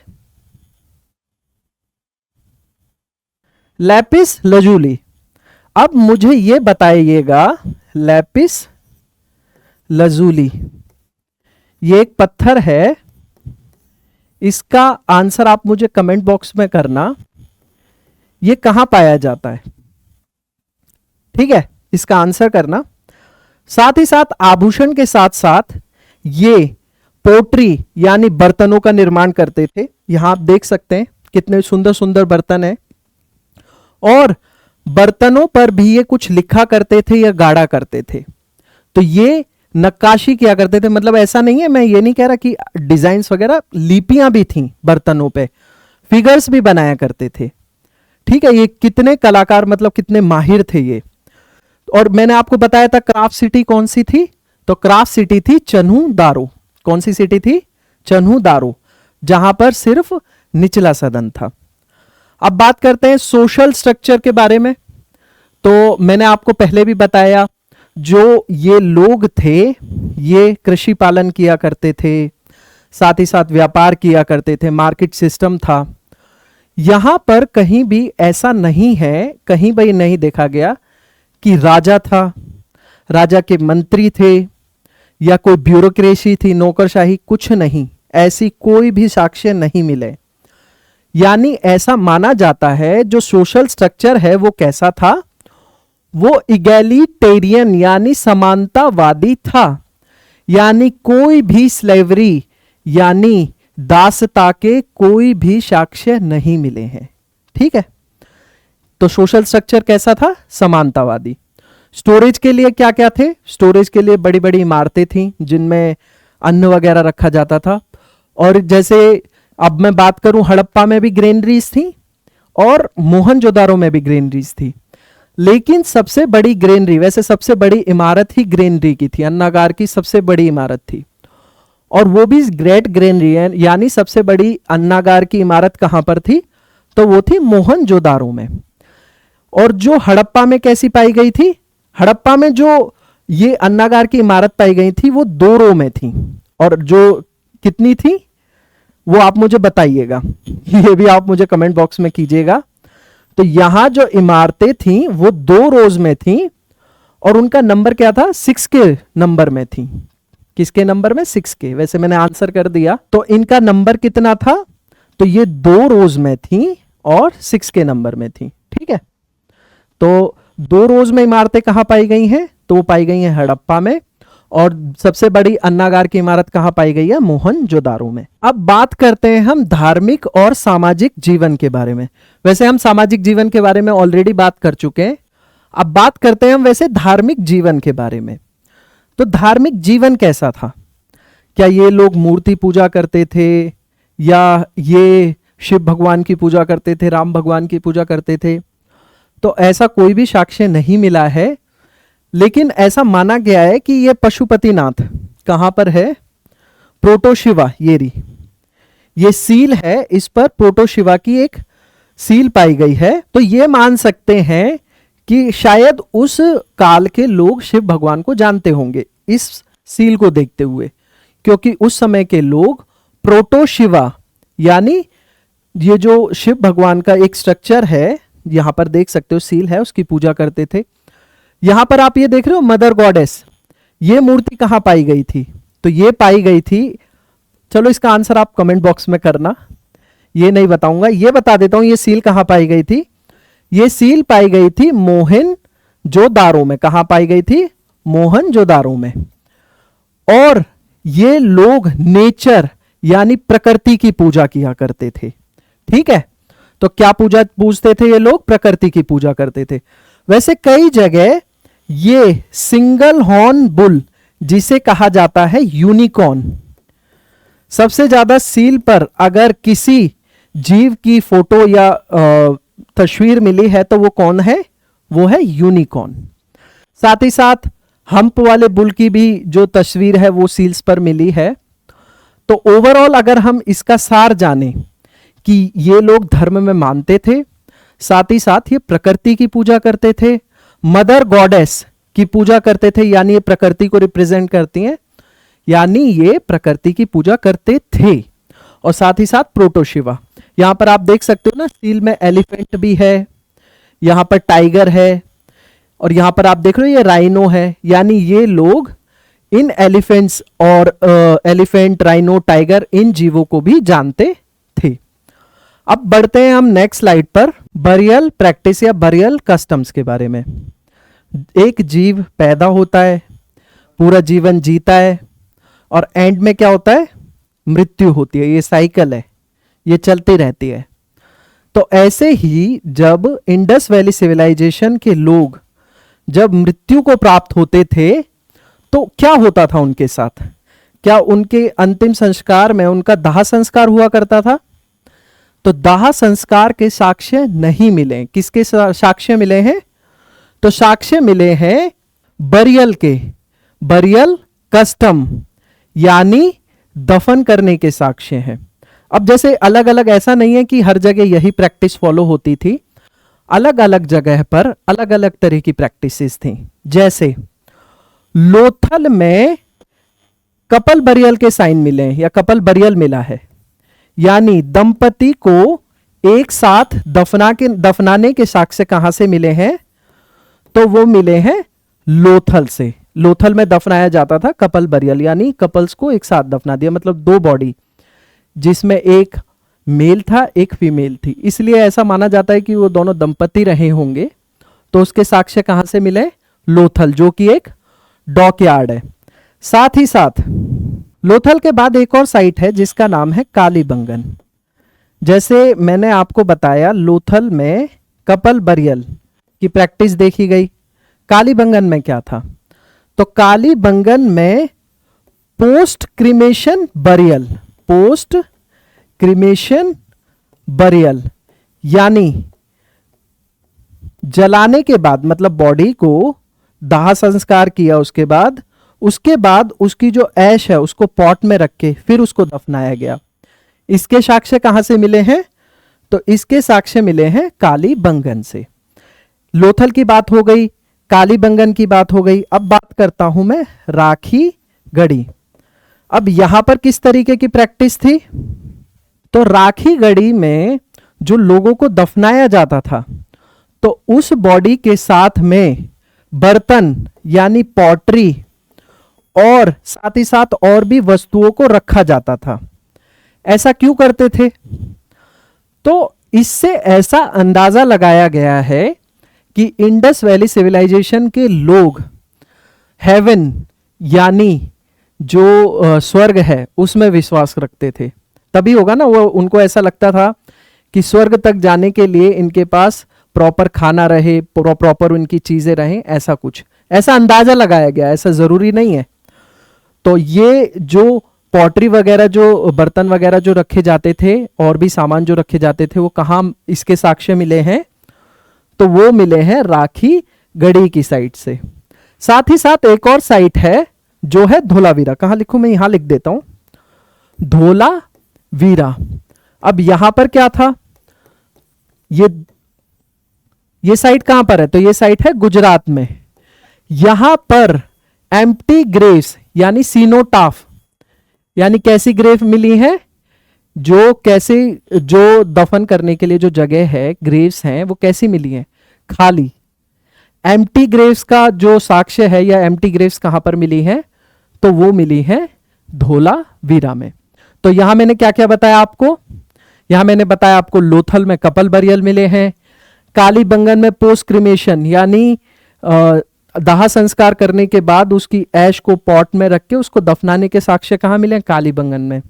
लैपिस लजूली। अब मुझे ये बताइएगा, लैपिस लजूली ये एक पत्थर है, इसका आंसर आप मुझे कमेंट बॉक्स में करना, ये कहां पाया जाता है? ठीक है, इसका आंसर करना। साथ ही साथ आभूषण के साथ साथ ये पोट्री यानी बर्तनों का निर्माण करते थे। यहां आप देख सकते हैं कितने सुंदर सुंदर बर्तन हैं, और बर्तनों पर भी ये कुछ लिखा करते थे या गाढ़ा करते थे। तो ये नक्काशी किया करते थे, मतलब ऐसा नहीं है, मैं ये नहीं कह रहा कि डिजाइन्स वगैरह, लिपियां भी थीं बर्तनों पे, फिगर्स भी बनाया करते थे। ठीक है, ये कितने कलाकार, मतलब कितने माहिर थे ये। और मैंने आपको बताया था क्राफ्ट सिटी कौन सी थी? तो क्राफ्ट सिटी थी चन्हू दारो। कौन सी सिटी थी? चन्हू दारो, जहां पर सिर्फ निचला सदन था। अब बात करते हैं सोशल स्ट्रक्चर के बारे में। तो मैंने आपको पहले भी बताया, जो ये लोग थे ये कृषि पालन किया करते थे, साथ ही साथ व्यापार किया करते थे, मार्केट सिस्टम था। यहां पर कहीं भी ऐसा नहीं है, कहीं भी नहीं देखा गया कि राजा था, राजा के मंत्री थे या कोई ब्यूरोक्रेसी थी, नौकरशाही, कुछ नहीं, ऐसी कोई भी साक्ष्य नहीं मिले। यानी ऐसा माना जाता है जो सोशल स्ट्रक्चर है वो कैसा था? वो इगैलिटेरियन यानी समानतावादी था, यानी कोई भी स्लेवरी यानी दासता के कोई भी साक्ष्य नहीं मिले हैं। ठीक है, तो सोशल स्ट्रक्चर कैसा था? समानतावादी। स्टोरेज के लिए क्या क्या थे? स्टोरेज के लिए बड़ी बड़ी इमारतें थीं जिनमें अन्न वगैरह रखा जाता था। और जैसे अब मैं बात करूं, हड़प्पा में भी ग्रेनरीज थी और मोहनजोदारो में भी ग्रेनरीज थी। लेकिन सबसे बड़ी ग्रेनरी, वैसे सबसे बड़ी इमारत ही ग्रेनरी की थी, अन्नागार की सबसे बड़ी इमारत थी, और वो भी ग्रेट ग्रेनरी है, यानी सबसे बड़ी अन्नागार की इमारत कहां पर थी? तो वो थी मोहनजोदारो में। और जो हड़प्पा में कैसी पाई गई थी? हड़प्पा में जो ये अन्नागार की इमारत पाई गई थी वो 2 रो में थी, और जो कितनी थी वो आप मुझे बताइएगा, ये भी आप मुझे कमेंट बॉक्स में कीजिएगा। तो यहां जो इमारतें थी वो 2 रोज में थी, और उनका नंबर क्या था? 6 के नंबर में थी। किसके नंबर में? 6 के। वैसे मैंने आंसर कर दिया, तो इनका नंबर कितना था? तो ये 2 रोज में थी और 6 के नंबर में थी। ठीक है, तो 2 रोज में इमारतें कहां पाई गई हैं? तो वो पाई गई हैं हड़प्पा में, और सबसे बड़ी अन्नागार की इमारत कहाँ पाई गई है? मोहनजोदारो में। अब बात करते हैं हम धार्मिक और सामाजिक जीवन के बारे में। वैसे हम सामाजिक जीवन के बारे में ऑलरेडी बात कर चुके हैं, अब बात करते हैं हम वैसे धार्मिक जीवन के बारे में। तो धार्मिक जीवन कैसा था? क्या ये लोग मूर्ति पूजा करते थे, या ये शिव भगवान की पूजा करते थे, राम भगवान की पूजा करते थे? तो ऐसा कोई भी साक्ष्य नहीं मिला है, लेकिन ऐसा माना गया है कि ये पशुपतिनाथ कहां पर है? प्रोटोशिवा, ये सील है, इस पर प्रोटोशिवा की एक सील पाई गई है। तो ये मान सकते हैं कि शायद उस काल के लोग शिव भगवान को जानते होंगे इस सील को देखते हुए, क्योंकि उस समय के लोग प्रोटोशिवा यानी ये जो शिव भगवान का एक स्ट्रक्चर है, यहां पर देख सकते हो सील है, उसकी पूजा करते थे। यहां पर आप ये देख रहे हो मदर गॉडेस, ये मूर्ति कहां पाई गई थी? तो ये पाई गई थी, चलो इसका आंसर आप कमेंट बॉक्स में करना, ये नहीं बताऊंगा, ये बता देता हूं ये सील कहां पाई गई थी। ये सील पाई गई थी मोहनजोदारो में। कहां पाई गई थी? मोहनजोदारो में। और ये लोग नेचर यानी प्रकृति की पूजा किया करते थे। ठीक है, तो क्या पूजते थे ये लोग? प्रकृति की पूजा करते थे। वैसे कई जगह ये सिंगल हॉर्न बुल, जिसे कहा जाता है यूनिकॉर्न, सबसे ज्यादा सील पर अगर किसी जीव की फोटो या तस्वीर मिली है तो वो कौन है? वो है यूनिकॉर्न। साथ ही साथ हम्प वाले बुल की भी जो तस्वीर है वो सील्स पर मिली है। तो ओवरऑल अगर हम इसका सार जाने कि ये लोग धर्म में मानते थे, साथ ही साथ ये प्रकृति की पूजा करते थे, मदर गॉडेस की पूजा करते थे, यानी ये प्रकृति को रिप्रेजेंट करती हैं, यानी ये प्रकृति की पूजा करते थे। और साथ ही साथ प्रोटोशिवा, यहां पर आप देख सकते हो ना, सील में एलिफेंट भी है, यहां पर टाइगर है, और यहां पर आप देख रहे हो ये राइनो है, यानी ये लोग इन एलिफेंट्स और एलिफेंट, राइनो, टाइगर, इन जीवों को भी जानते थे। अब बढ़ते हैं हम नेक्स्ट स्लाइड पर, बरियल प्रैक्टिस या बरियल कस्टम्स के बारे में। एक जीव पैदा होता है, पूरा जीवन जीता है, और एंड में क्या होता है? मृत्यु होती है। ये साइकिल है, ये चलती रहती है। तो ऐसे ही जब इंडस वैली सिविलाइजेशन के लोग जब मृत्यु को प्राप्त होते थे तो क्या होता था उनके साथ? क्या उनके अंतिम संस्कार में उनका दाह संस्कार हुआ करता था? तो दाह संस्कार के साक्ष्य नहीं मिले। किसके साक्ष्य मिले हैं? तो साक्ष्य मिले हैं बरियल के, बरियल कस्टम यानी दफन करने के साक्ष्य हैं। अब जैसे अलग अलग, ऐसा नहीं है कि हर जगह यही प्रैक्टिस फॉलो होती थी, अलग अलग जगह पर अलग अलग तरह की प्रैक्टिसेस थी। जैसे लोथल में कपल बरियल के साइन मिले हैं, या कपल बरियल मिला है, यानी दंपति को एक साथ दफनाने के साक्ष्य कहां से मिले हैं? तो वो मिले हैं लोथल से। लोथल में दफनाया जाता था कपल बरियल, यानी कपल्स को एक साथ दफना दिया, मतलब दो बॉडी जिसमें एक मेल था, एक फीमेल थी, इसलिए ऐसा माना जाता है कि वो दोनों दंपति रहे होंगे। तो उसके साक्ष्य कहां से मिले? लोथल, जो कि एक डॉकयार्ड है। साथ ही साथ लोथल के बाद एक और साइट है जिसका नाम है कालीबंगन। जैसे मैंने आपको बताया लोथल में कपल बरियल की प्रैक्टिस देखी गई, कालीबंगन में क्या था? तो कालीबंगन में post cremation burial, post cremation burial यानी जलाने के बाद, मतलब बॉडी को दाह संस्कार किया, उसके बाद उसकी जो ऐश है उसको पॉट में रख के फिर उसको दफनाया गया। इसके साक्ष्य कहां से मिले हैं? तो इसके साक्ष्य मिले हैं कालीबंगन से। लोथल की बात हो गई, कालीबंगन की बात हो गई। अब बात करता हूं मैं राखी गढ़ी। अब यहां पर किस तरीके की प्रैक्टिस थी? तो राखी गढ़ी में जो लोगों को दफनाया जाता था, तो उस बॉडी के साथ में बर्तन यानी पॉटरी और साथ ही साथ और भी वस्तुओं को रखा जाता था। ऐसा क्यों करते थे? तो इससे ऐसा अंदाजा लगाया गया है कि इंडस वैली सिविलाइजेशन के लोग हेवन यानी जो स्वर्ग है उसमें विश्वास रखते थे। तभी होगा ना, वो उनको ऐसा लगता था कि स्वर्ग तक जाने के लिए इनके पास प्रॉपर खाना रहे, प्रॉपर उनकी चीजें रहें, ऐसा कुछ, ऐसा अंदाजा लगाया गया, ऐसा जरूरी नहीं है। तो ये जो पॉटरी वगैरह, जो बर्तन वगैरह जो रखे जाते थे और भी सामान जो रखे जाते थे, वो कहाँ इसके साक्ष्य मिले हैं? तो वो मिले हैं राखी गढ़ी की साइट से। साथ ही साथ एक और साइट है जो है धोलावीरा। कहाँ लिखूं मैं? यहां लिख देता हूं, धोलावीरा। अब यहां पर क्या था? ये साइट कहां पर है? तो ये साइट है गुजरात में। यहां पर एम्प्टी ग्रेव्स यानी सीनोटाफ, यानी कैसी ग्रेव मिली है? जो कैसे, जो दफन करने के लिए जो जगह है, ग्रेव्स हैं, वो कैसी मिली है? खाली। एम्प्टी ग्रेव्स का जो साक्ष्य है या एम्प्टी ग्रेव्स कहां पर मिली है? तो वो मिली है धोलावीरा में। तो यहां मैंने क्या क्या बताया आपको? यहां मैंने बताया आपको लोथल में कपल बरियल मिले हैं, कालीबंगन में पोस्ट क्रिमेशन यानी दाह संस्कार करने के बाद उसकी ऐश को पॉट में रख के उसको दफनाने के साक्ष्य कहां मिले? कालीबंगन में।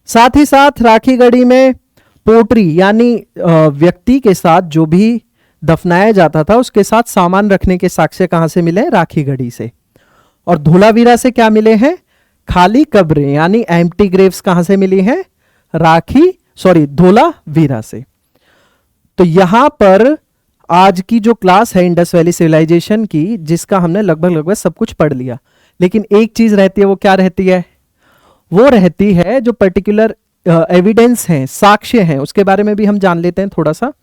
साथ ही साथ राखीगढ़ी में पोट्री यानी व्यक्ति के साथ जो भी दफनाया जाता था उसके साथ सामान रखने के साक्ष्य कहां से मिले? राखीगढ़ी से। और धोलावीरा से क्या मिले हैं? खाली कब्रें यानी एम्प्टी ग्रेव्स कहां से मिली हैं? धोलावीरा से। तो यहां पर आज की जो क्लास है इंडस वैली सिविलाइजेशन की, जिसका हमने लगभग सब कुछ पढ़ लिया, लेकिन एक चीज रहती है। वो क्या रहती है? वो रहती है जो पर्टिकुलर एविडेंस हैं, साक्ष्य हैं, उसके बारे में भी हम जान लेते हैं थोड़ा सा।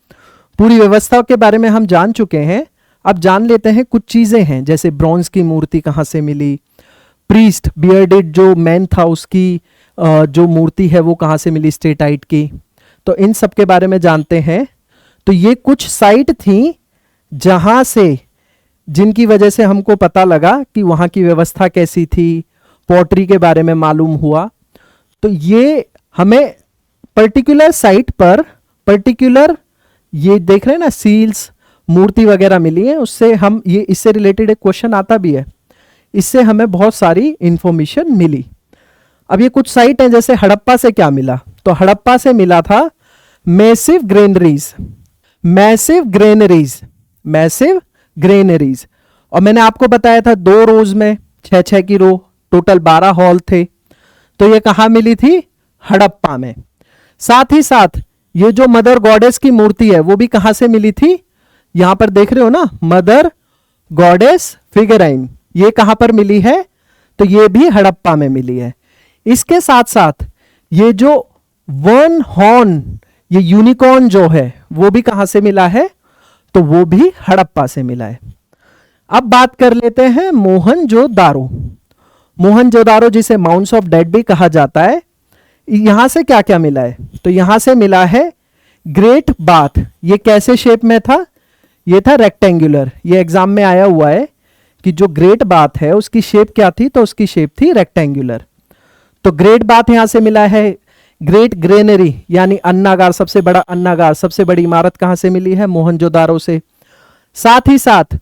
पूरी व्यवस्था के बारे में हम जान चुके हैं, अब जान लेते हैं कुछ चीजें हैं, जैसे ब्रॉन्ज की मूर्ति कहां से मिली, प्रीस्ट बियर्डेड जो मैन था उसकी जो मूर्ति है वो कहां से मिली, स्टेटाइट की। तो इन सब के बारे में जानते हैं। तो ये कुछ साइट थी जहां से, जिनकी वजह से हमको पता लगा कि वहां की व्यवस्था कैसी थी, पॉटरी के बारे में मालूम हुआ। तो ये हमें पर्टिकुलर साइट पर पर्टिकुलर, ये देख रहे हैं ना, सील्स, मूर्ति वगैरह मिली है, उससे हम ये, इससे रिलेटेड एक क्वेश्चन आता भी है, इससे हमें बहुत सारी इंफॉर्मेशन मिली। अब ये कुछ साइट है, जैसे हड़प्पा से क्या मिला? तो हड़प्पा से मिला था massive granaries, massive granaries, massive granaries. और मैंने आपको बताया था 2 रोज में 6-6 की रो, टोटल 12 हॉल थे। तो ये कहां मिली थी? हड़प्पा में। साथ ही साथ ये जो मदर गॉडेस की मूर्ति है वो भी कहां से मिली थी? यहां पर देख रहे हो ना, मदर गॉडेस फिगराइन, ये कहां पर मिली है? तो ये भी हड़प्पा में मिली है। इसके साथ साथ ये जो वन हॉर्न, ये यूनिकॉर्न जो है, वो भी कहां से मिला है? तो वो भी हड़प्पा से मिला है। अब बात कर लेते हैं मोहनजोदारो। मोहनजोदारो जिसे माउंट्स ऑफ डेड भी कहा जाता है, यहां से क्या क्या मिला है? तो यहां से मिला है ग्रेट बाथ। ये कैसे शेप में था? ये था रेक्टेंगुलर। ये एग्जाम में आया हुआ है कि जो ग्रेट बाथ है उसकी शेप क्या थी? तो उसकी शेप थी रेक्टेंगुलर। तो ग्रेट बाथ यहां से मिला है। ग्रेट ग्रेनरी यानी अन्नागार, सबसे बड़ा अन्नागार, सबसे बड़ी इमारत कहां से मिली है? मोहनजोदारो से। साथ ही साथ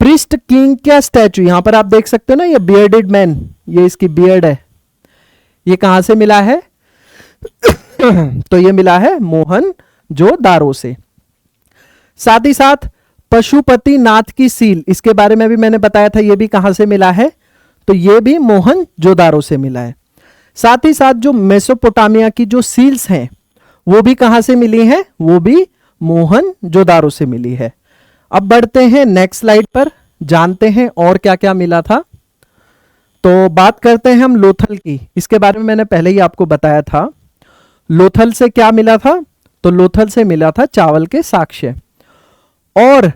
प्रिस्ट किंग का स्टैचू, यहां पर आप देख सकते हो ना, ये बियर्डेड मैन, ये इसकी बियर्ड है, ये कहां से मिला है? तो ये मिला है मोहनजोदारो से। साथ ही साथ पशुपति नाथ की सील, इसके बारे में भी मैंने बताया था, ये भी कहां से मिला है? तो ये भी मोहनजोदारो से मिला है। साथ ही साथ जो मेसोपोटामिया की जो सील्स हैं वो भी कहां से मिली हैं? वो भी मोहनजोदारो से मिली है। अब बढ़ते हैं नेक्स्ट स्लाइड पर, जानते हैं और क्या क्या मिला था। तो बात करते हैं हम लोथल की। इसके बारे में मैंने पहले ही आपको बताया था। लोथल से क्या मिला था? तो लोथल से मिला था चावल के साक्ष्य। और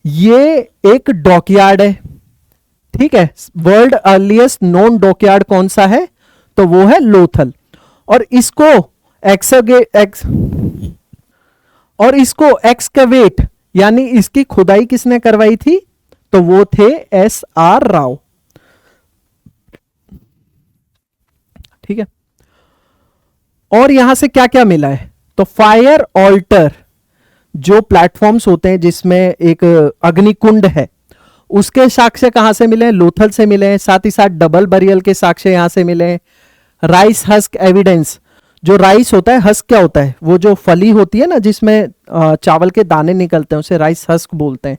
ये एक डॉकयार्ड है, ठीक है। वर्ल्ड अर्लीस्ट नोन डॉकयार्ड कौन सा है? तो वो है लोथल। और इसको एक्सकवेट यानी इसकी खुदाई किसने करवाई थी? तो वो थे SR राव, ठीक है। और यहां से क्या क्या मिला है? तो फायर ऑल्टर, जो प्लेटफॉर्म्स होते हैं जिसमें एक अग्निकुंड है, उसके साक्ष्य कहां से मिले हैं? लोथल से मिले हैं। साथ ही साथ डबल बरियल के साक्ष्य यहां से मिले हैं। राइस हस्क एविडेंस, जो राइस होता है, हस्क क्या होता है? वो जो फली होती है ना जिसमें चावल के दाने निकलते हैं, उसे राइस हस्क बोलते हैं।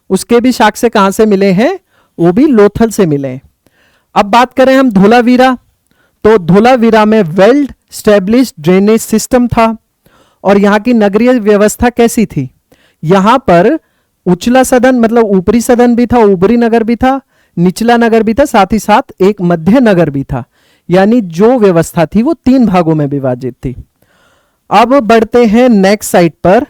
उसके भी साक्ष्य कहां से मिले हैं? वो भी लोथल से मिले हैं। अब बात करें हम धोलावीरा, तो धोलावीरा में वेल स्टैब्लिश्ड ड्रेनेज सिस्टम था। और यहां की नगरीय व्यवस्था कैसी थी? यहां पर उचला सदन मतलब ऊपरी सदन भी था, ऊपरी नगर भी था, निचला नगर भी था, साथ ही साथ एक मध्य नगर भी था। यानी जो व्यवस्था थी वो 3 भागों में विभाजित थी। अब बढ़ते हैं नेक्स्ट साइट पर।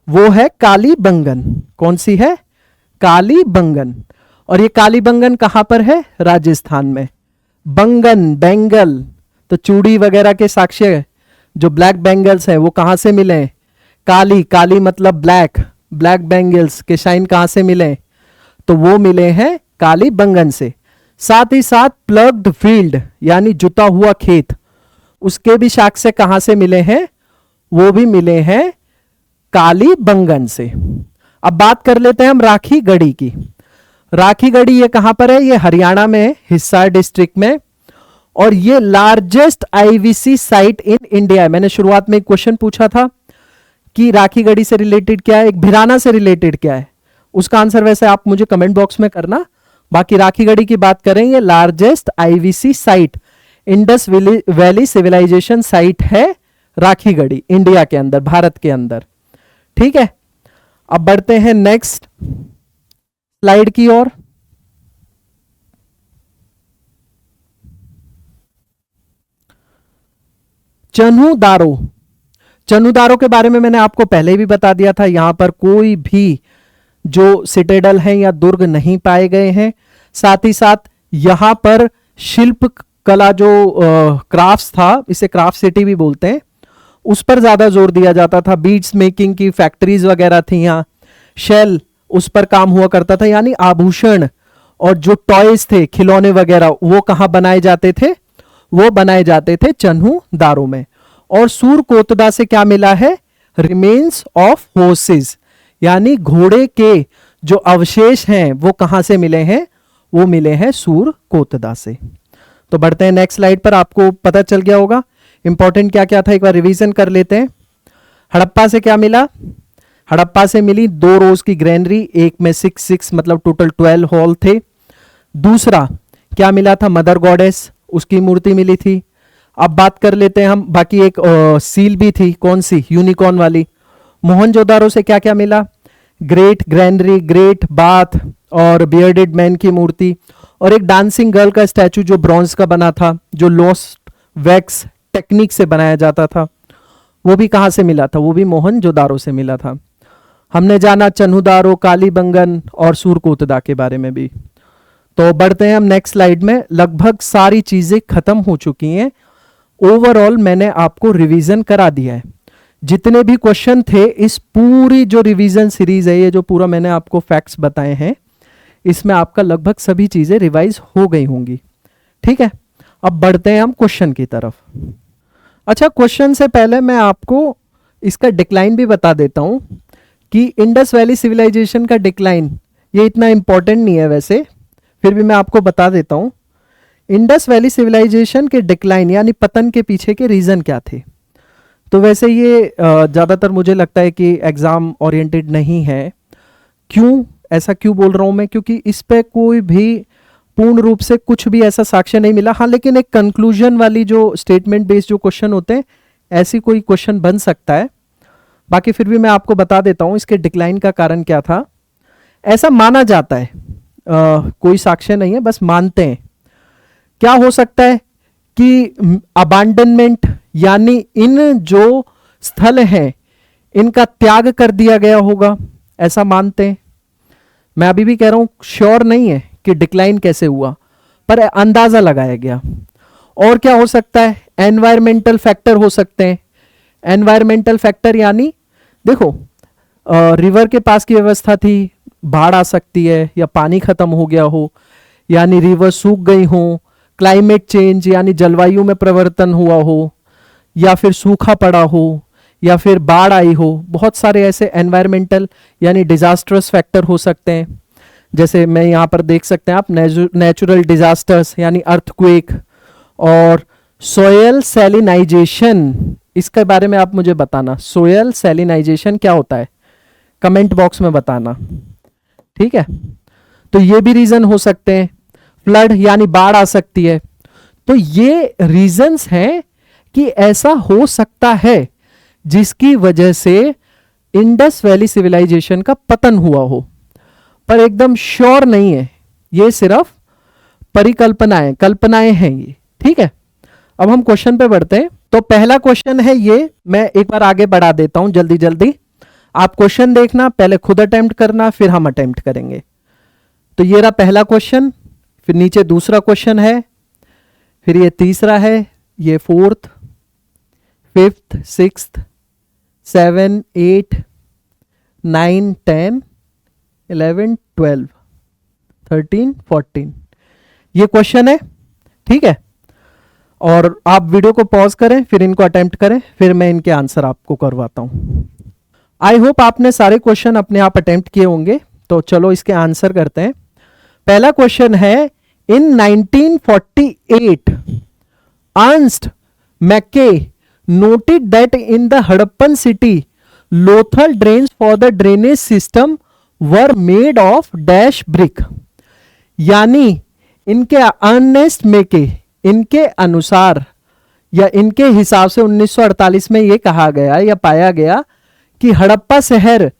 वो है कालीबंगन। कौन सी है? कालीबंगन। और ये कालीबंगन कहां पर है? राजस्थान में। बंगन, बेंगल, तो चूड़ी वगैरह के साक्ष्य जो ब्लैक बेंगल्स हैं वो कहां से मिले? काली, काली मतलब ब्लैक, ब्लैक बेंगल्स के साइन कहां से मिले? तो वो मिले हैं कालीबंगन से। साथ ही साथ प्लग्ड फील्ड यानी जुता हुआ खेत, उसके भी साक्ष्य कहां से मिले हैं? वो भी मिले हैं कालीबंगन से। अब बात कर लेते हैं हम राखी गढ़ी की। राखी गढ़ी ये कहां पर है? ये हरियाणा में, हिसार डिस्ट्रिक्ट में। और ये largest IVC site in India है। मैंने शुरुआत में एक क्वेश्चन पूछा था कि राखी गढ़ी से रिलेटेड क्या है, एक भिराना से रिलेटेड क्या है, उसका आंसर वैसे आप मुझे कमेंट बॉक्स में करना। बाकी राखी गढ़ी की बात करें, ये largest IVC site, Indus valley civilisation site है राखी गढ़ी, इंडिया के अंदर, भारत के अंदर। ठीक है, अब बढ़ते हैं नेक्स्ट स्लाइड की ओर। चन्हुदारो, चन्हुदारो के बारे में मैंने आपको पहले भी बता दिया था। यहां पर कोई भी जो सिटेडल है या दुर्ग नहीं पाए गए हैं। साथ ही साथ यहां पर शिल्प कला जो क्राफ्ट्स था, इसे क्राफ्ट सिटी भी बोलते हैं, उस पर ज्यादा जोर दिया जाता था। बीड्स मेकिंग की फैक्ट्रीज वगैरह थी यहाँ। शेल, उस पर काम हुआ करता था, यानी आभूषण और जो टॉयज थे, खिलौने वगैरह, वो कहाँ बनाए जाते थे? वो बनाए जाते थे चन्हुदारो में। और सूरकोतदा से क्या मिला है? रिमेन्स ऑफ हॉर्सेस, यानी घोड़े के जो अवशेष हैं वो कहां से मिले हैं? वो मिले हैं सूरकोतदा से। तो बढ़ते हैं नेक्स्ट स्लाइड पर। आपको पता चल गया होगा इंपॉर्टेंट क्या क्या था, एक बार रिवीजन कर लेते हैं। हड़प्पा से क्या मिला? हड़प्पा से मिली 2 रोज की ग्रैनरी, एक में 6 मतलब टोटल 12 हॉल थे। दूसरा क्या मिला था? मदर गॉडेस, उसकी मूर्ति मिली थी। अब बात कर लेते हैं हम, बाकी एक सील भी थी, कौन सी? यूनिकॉर्न वाली। मोहनजोदारो से क्या क्या मिला? ग्रेट ग्रैनरी, ग्रेट बाथ और बियर्डेड मैन की मूर्ति, और एक डांसिंग गर्ल का स्टैचू जो ब्रॉन्ज का बना था, जो लॉस्ट वैक्स टेक्निक से बनाया जाता था। वो भी कहां से मिला था? वो भी मोहनजोदारो से मिला था। हमने जाना चन्हुदारो, कालीबंगन और सूरकोतदा के बारे में भी। तो बढ़ते हैं हम नेक्स्ट स्लाइड में। लगभग सारी चीजें खत्म हो चुकी हैं। ओवरऑल मैंने आपको रिवीजन करा दिया है। जितने भी क्वेश्चन थे, इस पूरी जो रिवीजन सीरीज है, ये जो पूरा मैंने आपको फैक्ट्स बताए हैं, इसमें आपका लगभग सभी चीजें रिवाइज हो गई होंगी। ठीक है, अब बढ़ते हैं हम क्वेश्चन की तरफ। अच्छा, क्वेश्चन से पहले मैं आपको इसका डिक्लाइन भी बता देता हूं कि इंडस वैली सिविलाइजेशन का डिक्लाइन ये इतना इंपॉर्टेंट नहीं है वैसे, फिर भी मैं आपको बता देता हूं। इंडस वैली सिविलाइजेशन के डिक्लाइन यानी पतन के पीछे के रीजन क्या थे। तो वैसे ये ज़्यादातर मुझे लगता है कि एग्ज़ाम ओरिएंटेड नहीं है। क्यों, ऐसा क्यों बोल रहा हूँ मैं? क्योंकि इस पे कोई भी पूर्ण रूप से कुछ भी ऐसा साक्ष्य नहीं मिला। हाँ, लेकिन एक कंक्लूजन वाली जो स्टेटमेंट बेस्ड जो क्वेश्चन होते हैं, ऐसी कोई क्वेश्चन बन सकता है। बाकी फिर भी मैं आपको बता देता हूँ इसके डिक्लाइन का कारण क्या था। ऐसा माना जाता है, कोई साक्ष्य नहीं है, बस मानते हैं। क्या हो सकता है कि अबांडनमेंट यानी इन जो स्थल हैं इनका त्याग कर दिया गया होगा, ऐसा मानते हैं। मैं अभी भी कह रहा हूं श्योर नहीं है कि डिक्लाइन कैसे हुआ, पर अंदाजा लगाया गया। और क्या हो सकता है? एनवायरमेंटल फैक्टर हो सकते हैं। एनवायरमेंटल फैक्टर यानी देखो, रिवर के पास की व्यवस्था थी, बाढ़ आ सकती है या पानी खत्म हो गया हो, यानी रिवर सूख गई हो, क्लाइमेट चेंज यानी जलवायु में परिवर्तन हुआ हो, या फिर सूखा पड़ा हो, या फिर बाढ़ आई हो, बहुत सारे ऐसे एनवायरमेंटल यानी डिजास्टर्स फैक्टर हो सकते हैं। जैसे मैं यहाँ पर देख सकते हैं आप नेचुरल डिजास्टर्स यानी अर्थक्वेक और सोयल सैलिनाइजेशन, इसके बारे में आप मुझे बताना, सोयल सैलिनाइजेशन क्या होता है, कमेंट बॉक्स में बताना, ठीक है। तो ये भी रीजन हो सकते हैं। फ्लड यानी बाढ़ आ सकती है। तो ये रीजंस हैं कि ऐसा हो सकता है जिसकी वजह से इंडस वैली सिविलाइजेशन का पतन हुआ हो, पर एकदम श्योर नहीं है, ये सिर्फ परिकल्पनाएं, कल्पनाएं हैं ये, ठीक है। अब हम क्वेश्चन पे बढ़ते हैं। तो पहला क्वेश्चन है ये, मैं एक बार आगे बढ़ा देता हूं जल्दी जल्दी, आप क्वेश्चन देखना, पहले खुद अटेम्प्ट करना, फिर हम अटेम्प्ट करेंगे। तो ये रहा पहला क्वेश्चन, फिर नीचे दूसरा क्वेश्चन है, फिर ये तीसरा है, ये फोर्थ, फिफ्थ, सिक्स्थ, 7, 8, 9, 10, 11, 12, 13, 14, ये क्वेश्चन है, ठीक है। और आप वीडियो को पॉज करें, फिर इनको अटेम्प्ट करें, फिर मैं इनके आंसर आपको करवाता हूं। आई होप आपने सारे क्वेश्चन अपने आप अटेम्प्ट किए होंगे। तो चलो इसके आंसर करते हैं। पहला क्वेश्चन है, इन 1948 अर्नस्ट मैके noted that in the Harappan city lothal drains for the drainage system were made of dash brick। यानी इनके अर्नेस्ट मेके, इनके अनुसार या इनके हिसाब से 1948 में यह कहा गया या पाया गया कि हड़प्पा शहर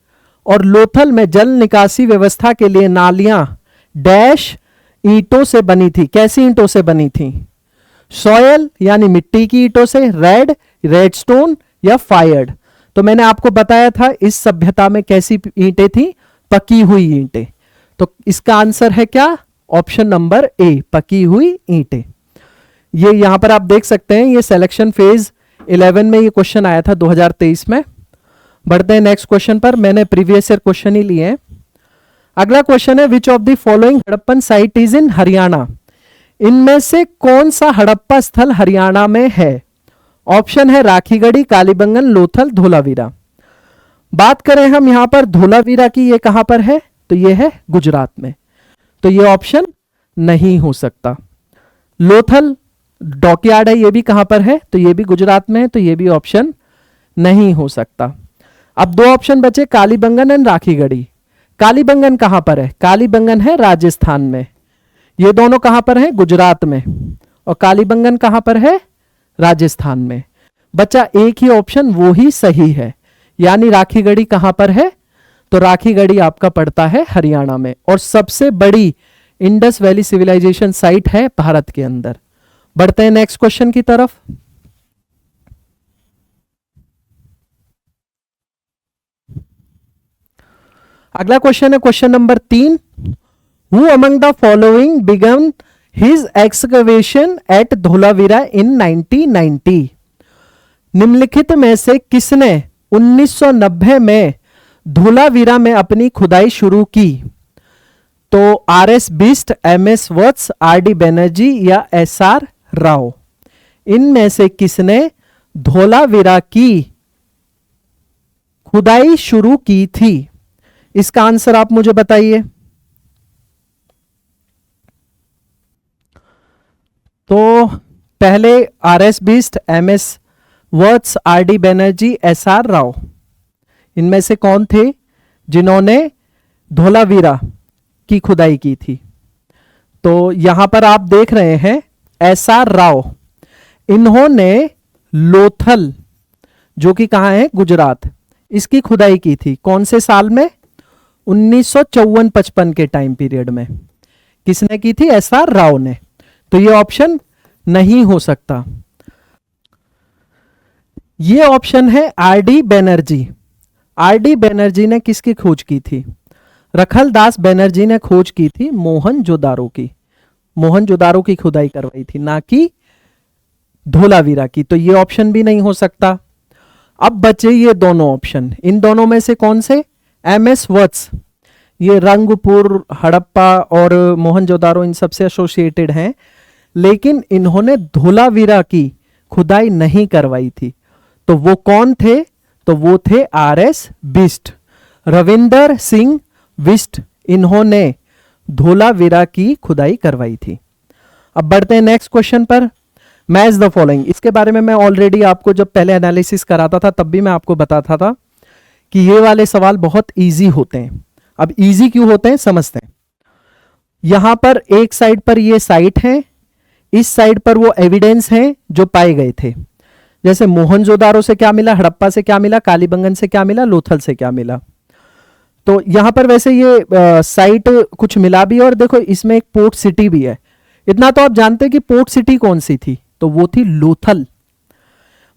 और लोथल में जल निकासी व्यवस्था के लिए नालियां डैश ईंटों से बनी थी। कैसी ईंटों से बनी थी? सॉयल यानी मिट्टी की ईंटों से, रेडस्टोन या फायर्ड। तो मैंने आपको बताया था इस सभ्यता में कैसी ईंटें थी, पकी हुई ईंटें। तो इसका आंसर है क्या? ऑप्शन नंबर ए, पकी हुई ईंटें। ये यहां पर आप देख सकते हैं, ये सिलेक्शन फेज 11 में ये क्वेश्चन आया था 2023 में। बढ़ते हैं नेक्स्ट क्वेश्चन पर, मैंने प्रीवियस ईयर क्वेश्चन ही लिए हैं। अगला क्वेश्चन है, विच of the following Harappan site is in Haryana? इनमें से कौन सा हड़प्पा स्थल हरियाणा में है? ऑप्शन है राखीगढ़ी, कालीबंगन, लोथल, धोलावीरा। बात करें हम यहां पर धोलावीरा की, ये कहां पर है? तो ये है गुजरात में। तो ये ऑप्शन नहीं हो सकता। लोथल डॉकयार्ड है, ये भी कहां पर है? तो ये भी गुजरात में है, तो ये भी ऑप्शन नहीं हो सकता। अब दो ऑप्शन बचे, कालीबंगन एंड राखीगढ़ी। कालीबंगन कहां पर है? कालीबंगन है राजस्थान में। ये दोनों कहां पर हैं? गुजरात में। और कालीबंगन कहां पर है? राजस्थान में। बचा एक ही ऑप्शन, वो ही सही है, यानी राखीगढ़ी कहां पर है? तो राखीगढ़ी आपका पड़ता है हरियाणा में, और सबसे बड़ी इंडस वैली सिविलाइजेशन साइट है भारत के अंदर। बढ़ते हैं नेक्स्ट क्वेश्चन की तरफ। अगला क्वेश्चन है question number 3। Who among the following began his excavation at Dholavira in 1990? निम्नलिखित में से किसने 1990 में धोलावीरा में अपनी खुदाई शुरू की? तो RS बिस्ट, MS वत्स, RD बैनर्जी या SR राव। इनमें से किसने धोलावीरा की खुदाई शुरू की थी? इसका आंसर आप मुझे बताइए। तो पहले RS बिस्ट, MS वत्स, RD बैनर्जी, SR राव, इनमें से कौन थे जिन्होंने धोलावीरा की खुदाई की थी? तो यहां पर आप देख रहे हैं SR राव, इन्होंने लोथल, जो कि कहां है? गुजरात, इसकी खुदाई की थी। कौन से साल में? 1954-55 के टाइम पीरियड में। किसने की थी? SR राव ने। तो ये ऑप्शन नहीं हो सकता। ये ऑप्शन है RD बैनर्जी। RD बैनर्जी ने किसकी खोज की थी? रखलदास बैनर्जी ने खोज की थी मोहनजोदारो की। मोहनजोदारो की खुदाई करवाई थी, ना कि धोलावीरा की। तो ये ऑप्शन भी नहीं हो सकता। अब बचे ये दोनों ऑप्शन, इन दोनों में से कौन से? MS वत्स, ये रंगपुर, हड़प्पा और मोहनजोदारो इन सबसे एसोसिएटेड हैं, लेकिन इन्होंने धोलावीरा की खुदाई नहीं करवाई थी। तो वो कौन थे? तो वो थे RS बिस्ट, रविंदर सिंह बिस्ट, इन्होंने धोलावीरा की खुदाई करवाई थी। अब बढ़ते हैं नेक्स्ट क्वेश्चन पर। मैच द फॉलोइंग, इसके बारे में मैं ऑलरेडी आपको जब पहले एनालिसिस कराता था तब भी मैं आपको बताता था कि ये वाले सवाल बहुत इजी होते हैं। अब इजी क्यों होते हैं समझते हैं। यहां पर एक साइड पर ये साइट है, इस साइड पर वो एविडेंस हैं जो पाए गए थे। जैसे मोहनजोदारो से क्या मिला, हड़प्पा से क्या मिला, कालीबंगन से क्या मिला, लोथल से क्या मिला। तो यहां पर वैसे ये साइट कुछ मिला भी है, और देखो इसमें एक पोर्ट सिटी भी है। इतना तो आप जानते हैं कि पोर्ट सिटी कौन सी थी, तो वो थी लोथल।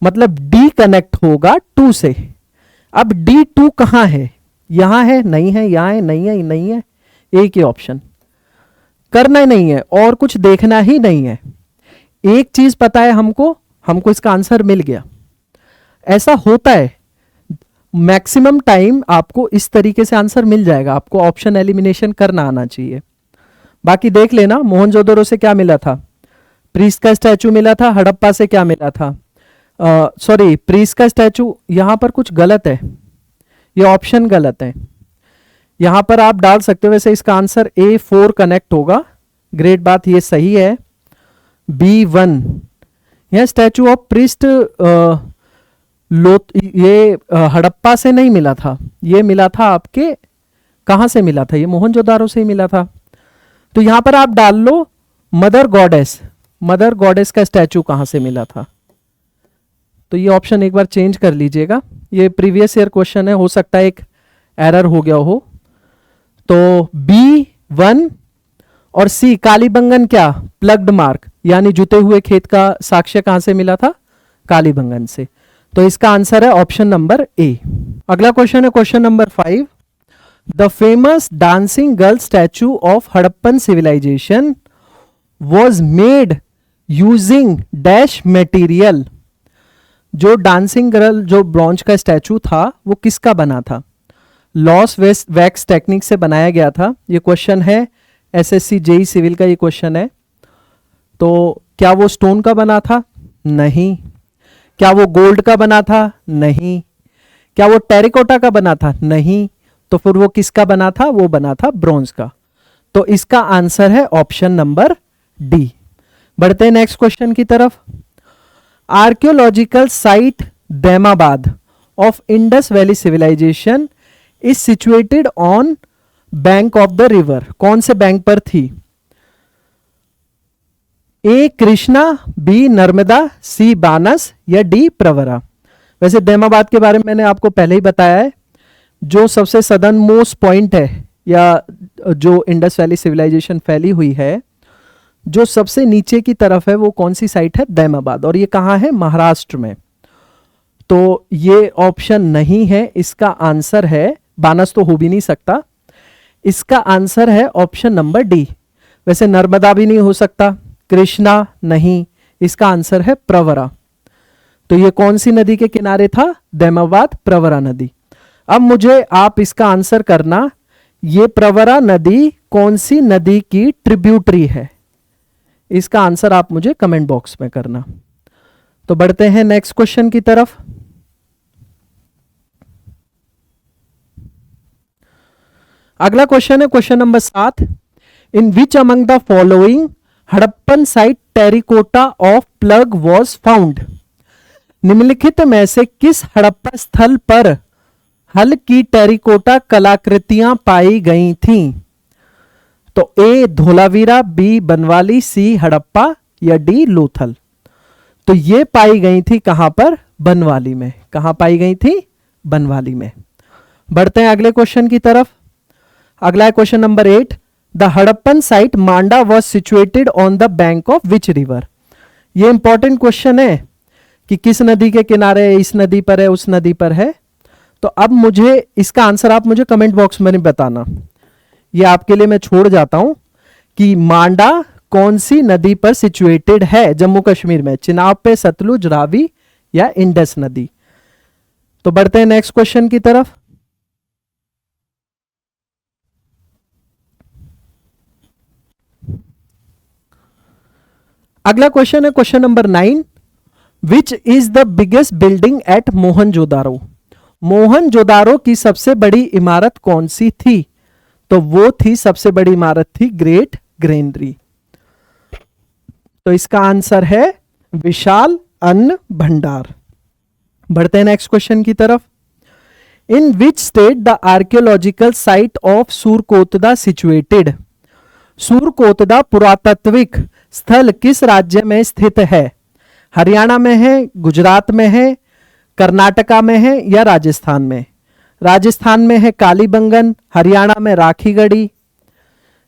मतलब डी कनेक्ट होगा 2 से। अब D2 कहां है, यहां है, नहीं है, यहां है, नहीं है, नहीं है, एक ही ऑप्शन। करना नहीं है और कुछ देखना ही नहीं है। एक चीज पता है हमको, हमको इसका आंसर मिल गया। ऐसा होता है मैक्सिमम टाइम, आपको इस तरीके से आंसर मिल जाएगा। आपको ऑप्शन एलिमिनेशन करना आना चाहिए। बाकी देख लेना, मोहनजोदड़ो से क्या मिला था, प्रीस्ट का स्टैचू मिला था। हड़प्पा से क्या मिला था, सॉरी प्रीस्ट का स्टैचू, यहां पर कुछ गलत है, ये ऑप्शन गलत है। यहां पर आप डाल सकते हो, वैसे इसका आंसर A4 कनेक्ट होगा। ग्रेट बात, ये सही है। B1 यह स्टैचू ऑफ प्रीस्ट ये हड़प्पा से नहीं मिला था, ये मिला था आपके, कहां से मिला था, ये मोहनजोदारो से ही मिला था। तो यहां पर आप डाल लो मदर गॉडेस, मदर गॉडेस का स्टैचू कहां से मिला था। तो ये ऑप्शन एक बार चेंज कर लीजिएगा, ये प्रीवियस ईयर क्वेश्चन है, हो सकता है एक एरर हो गया हो। तो B1 और C कालीबंगन क्या, प्लग्ड मार्क यानी जुते हुए खेत का साक्ष्य कहां से मिला था, कालीबंगन से। तो इसका आंसर है ऑप्शन नंबर A। अगला क्वेश्चन है question number 5। The famous dancing girl statue of Harappan civilisation was made using dash material. जो डांसिंग गर्ल जो ब्रॉन्ज का स्टैचू था वो किसका बना था, लॉस वैक्स टेक्निक से बनाया गया था। ये क्वेश्चन है SSC JEE सिविल का, ये क्वेश्चन है। तो क्या वो स्टोन का बना था, नहीं। क्या वो गोल्ड का बना था, नहीं। क्या वो टेरिकोटा का बना था, नहीं। तो फिर वो किसका बना था, वो बना था ब्रॉन्ज का। तो इसका आंसर है ऑप्शन नंबर D। बढ़ते हैं नेक्स्ट क्वेश्चन की तरफ। Archaeological site Daimabad of Indus valley civilisation is situated on bank of the river. कौन से बैंक पर थी, A Krishna, B Narmada, C बानस या D प्रवरा। वैसे दैमाबाद के बारे में मैंने आपको पहले ही बताया है, जो सबसे सदर्न मोस्ट पॉइंट है या जो इंडस वैली सिविलाइजेशन फैली हुई है, जो सबसे नीचे की तरफ है, वो कौन सी साइट है, दैमाबाद। और ये कहाँ है, महाराष्ट्र में। तो ये ऑप्शन नहीं है, इसका आंसर है, बानस तो हो भी नहीं सकता, इसका आंसर है ऑप्शन नंबर D। वैसे नर्मदा भी नहीं हो सकता, कृष्णा नहीं, इसका आंसर है प्रवरा। तो ये कौन सी नदी के किनारे था, दैमाबाद प्रवरा नदी। अब मुझे आप इसका आंसर करना, ये प्रवरा नदी कौन सी नदी की ट्रिब्यूटरी है, इसका आंसर आप मुझे कमेंट बॉक्स में करना। तो बढ़ते हैं नेक्स्ट क्वेश्चन की तरफ। अगला क्वेश्चन है question number 7। In which among the following Harappan site terracotta of plug was found. निम्नलिखित में से किस हड़प्पा स्थल पर हल की टेरिकोटा कलाकृतियां पाई गई थीं। तो A Dholavira, B Banawali, C Harappa या D लोथल। तो ये पाई गई थी कहां पर, बनवाली में। कहां पाई गई थी, बनवाली में। बढ़ते हैं अगले क्वेश्चन की तरफ। अगला है question number 8। The Harappan site Manda was situated on the bank of which river. ये इंपॉर्टेंट क्वेश्चन है कि किस नदी के किनारे है, इस नदी पर है, उस नदी पर है। तो अब मुझे इसका आंसर आप मुझे कमेंट बॉक्स में नहीं बताना, ये आपके लिए मैं छोड़ जाता हूं कि मांडा कौन सी नदी पर सिचुएटेड है जम्मू कश्मीर में, चिनाब पे, सतलुज, रावी या इंडस नदी। तो बढ़ते हैं नेक्स्ट क्वेश्चन की तरफ। अगला क्वेश्चन है question number 9। Which is the biggest building at Mohenjodaro. Mohenjodaro की सबसे बड़ी इमारत कौन सी थी? तो वो थी, सबसे बड़ी इमारत थी ग्रेट ग्रेनरी। तो इसका आंसर है विशाल अन्न भंडार। बढ़ते हैं नेक्स्ट क्वेश्चन की तरफ। In which state the archaeological site of Surkotada situated? Surkotada पुरातात्विक स्थल किस राज्य में स्थित है? हरियाणा में है, गुजरात में है, कर्नाटका में है या राजस्थान में? राजस्थान में है कालीबंगन, हरियाणा में राखीगढ़ी।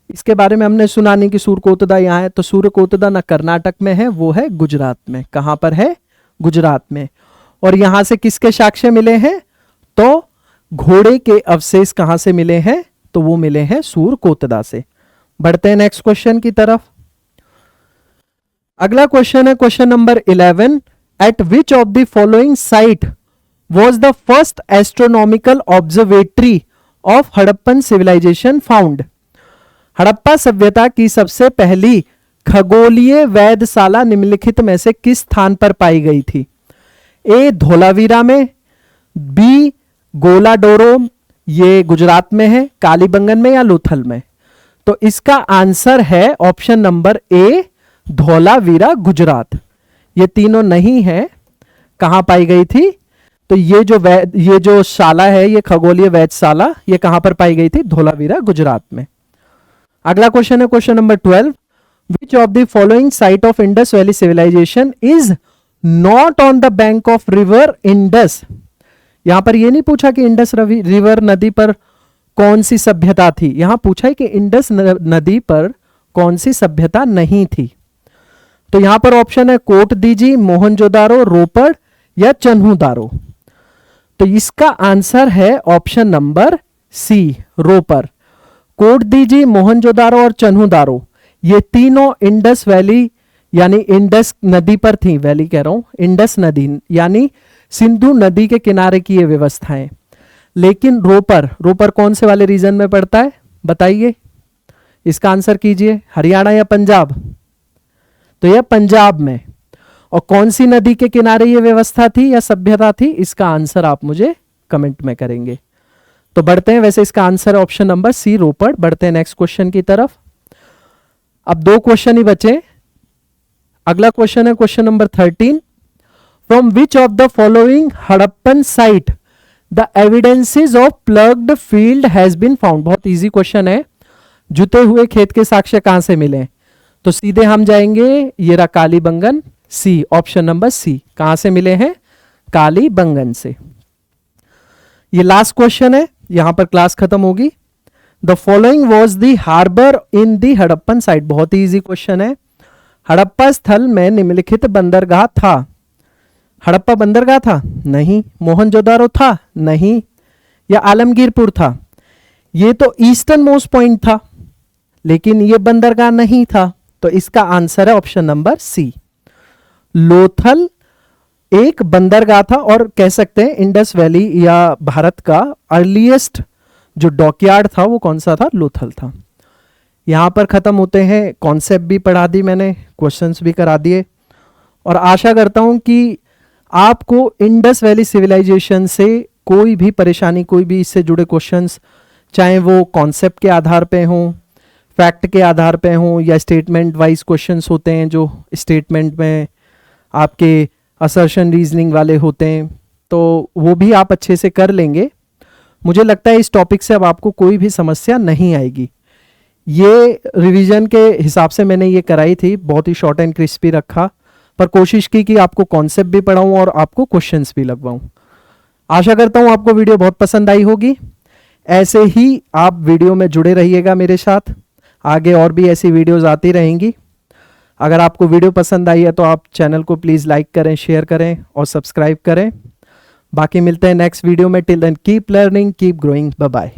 इसके बारे में हमने सुना नहीं कि सूरकोतदा यहाँ है, तो सूरकोतदा ना कर्नाटक में है, वो है गुजरात में। कहां पर है? गुजरात में। और यहां से किसके साक्ष्य मिले हैं? तो घोड़े के अवशेष कहां से मिले हैं? तो वो मिले हैं सूरकोतदा से। बढ़ते हैं नेक्स्ट क्वेश्चन की तरफ। अगला क्वेश्चन है question number 11। At which of the following site was the first astronomical observatory of Harappan civilisation found? Harappa सभ्यता की सबसे पहली खगोलीय वेधशाला निम्नलिखित में से किस स्थान पर पाई गई थी? ए धोलावीरा में, बी गोलाडोरोम, ये गुजरात में है, कालीबंगन में या लोथल में? तो इसका आंसर है option number A Dholavira Gujarat. ये तीनों नहीं है। कहां पाई गई थी? तो ये जो शाला है, ये खगोलीय वेधशाला, ये कहां पर पाई गई थी? धोलावीरा गुजरात में। अगला क्वेश्चन है question number 12। Which of the following site of Indus valley civilisation is not on the bank of river Indus? यहां पर यह नहीं पूछा कि इंडस रिवर नदी पर कौन सी सभ्यता थी, यहां पूछा है कि इंडस नदी पर कौन सी सभ्यता नहीं थी। तो यहां पर ऑप्शन है कोटदीजी, मोहनजोदारो, रोपड़ या चन्हूदारो। तो इसका आंसर है ऑप्शन नंबर सी रोपड़। कोटदीजी, मोहनजोदारो और चन्हूदारो ये तीनों इंडस वैली यानी इंडस नदी पर थी। वैली कह रहा हूं, इंडस नदी यानी सिंधु नदी के किनारे की ये व्यवस्थाएं। लेकिन रोपड़ कौन से वाले रीजन में पड़ता है? बताइए, इसका आंसर कीजिए। हरियाणा या पंजाब? तो यह पंजाब में। और कौन सी नदी के किनारे ये व्यवस्था थी या सभ्यता थी? इसका आंसर आप मुझे कमेंट में करेंगे। तो बढ़ते हैं, वैसे इसका आंसर ऑप्शन नंबर सी रोपड़। बढ़ते हैं नेक्स्ट क्वेश्चन की तरफ। अब 2 क्वेश्चन ही बचे। अगला क्वेश्चन है question number 13। From which of the following Harappan site the evidences of plugged field has been found? बहुत इजी क्वेश्चन है। जुते हुए खेत के साक्ष्य कहां से मिले? तो सीधे हम जाएंगे, ये रहा कालीबंगन, सी, ऑप्शन नंबर सी। कहां से मिले हैं? कालीबंगन से। ये लास्ट क्वेश्चन है, यहां पर क्लास खत्म होगी। The following was the harbour in the Harappan site? बहुत ही इजी क्वेश्चन है। हड़प्पा स्थल में निम्नलिखित बंदरगाह था? हड़प्पा बंदरगाह था? नहीं। मोहनजोदारो था? नहीं। या आलमगीरपुर था? ये तो ईस्टर्न मोस्ट पॉइंट था, लेकिन ये बंदरगाह नहीं था। तो इसका आंसर है ऑप्शन नंबर सी लोथल एक बंदरगाह था, और कह सकते हैं इंडस वैली या भारत का अर्लीस्ट जो डॉकयार्ड था वो कौन सा था? लोथल था। यहां पर खत्म होते हैं। कॉन्सेप्ट भी पढ़ा दी मैंने, क्वेश्चंस भी करा दिए, और आशा करता हूं कि आपको इंडस वैली सिविलाइजेशन से कोई भी परेशानी, कोई भी इससे जुड़े क्वेश्चंस, चाहे वो कॉन्सेप्ट के आधार पे हों, फैक्ट के आधार पे हों, या स्टेटमेंट वाइज क्वेश्चंस होते हैं जो स्टेटमेंट में आपके असर्शन रीजनिंग वाले होते हैं, तो वो भी आप अच्छे से कर लेंगे। मुझे लगता है इस टॉपिक से अब आपको कोई भी समस्या नहीं आएगी। ये रिवीजन के हिसाब से मैंने ये कराई थी, बहुत ही शॉर्ट एंड क्रिस्पी रखा, पर कोशिश की कि आपको कॉन्सेप्ट भी पढ़ाऊं और आपको क्वेश्चंस भी लगवाऊं। आशा करता हूं आपको वीडियो बहुत पसंद आई होगी। ऐसे ही आप वीडियो में जुड़े रहिएगा मेरे साथ, आगे और भी ऐसी वीडियोस आती रहेंगी। अगर आपको वीडियो पसंद आई है तो आप चैनल को प्लीज़ लाइक करें, शेयर करें और सब्सक्राइब करें। बाकी मिलते हैं नेक्स्ट वीडियो में। Till then keep learning, keep growing, bye bye.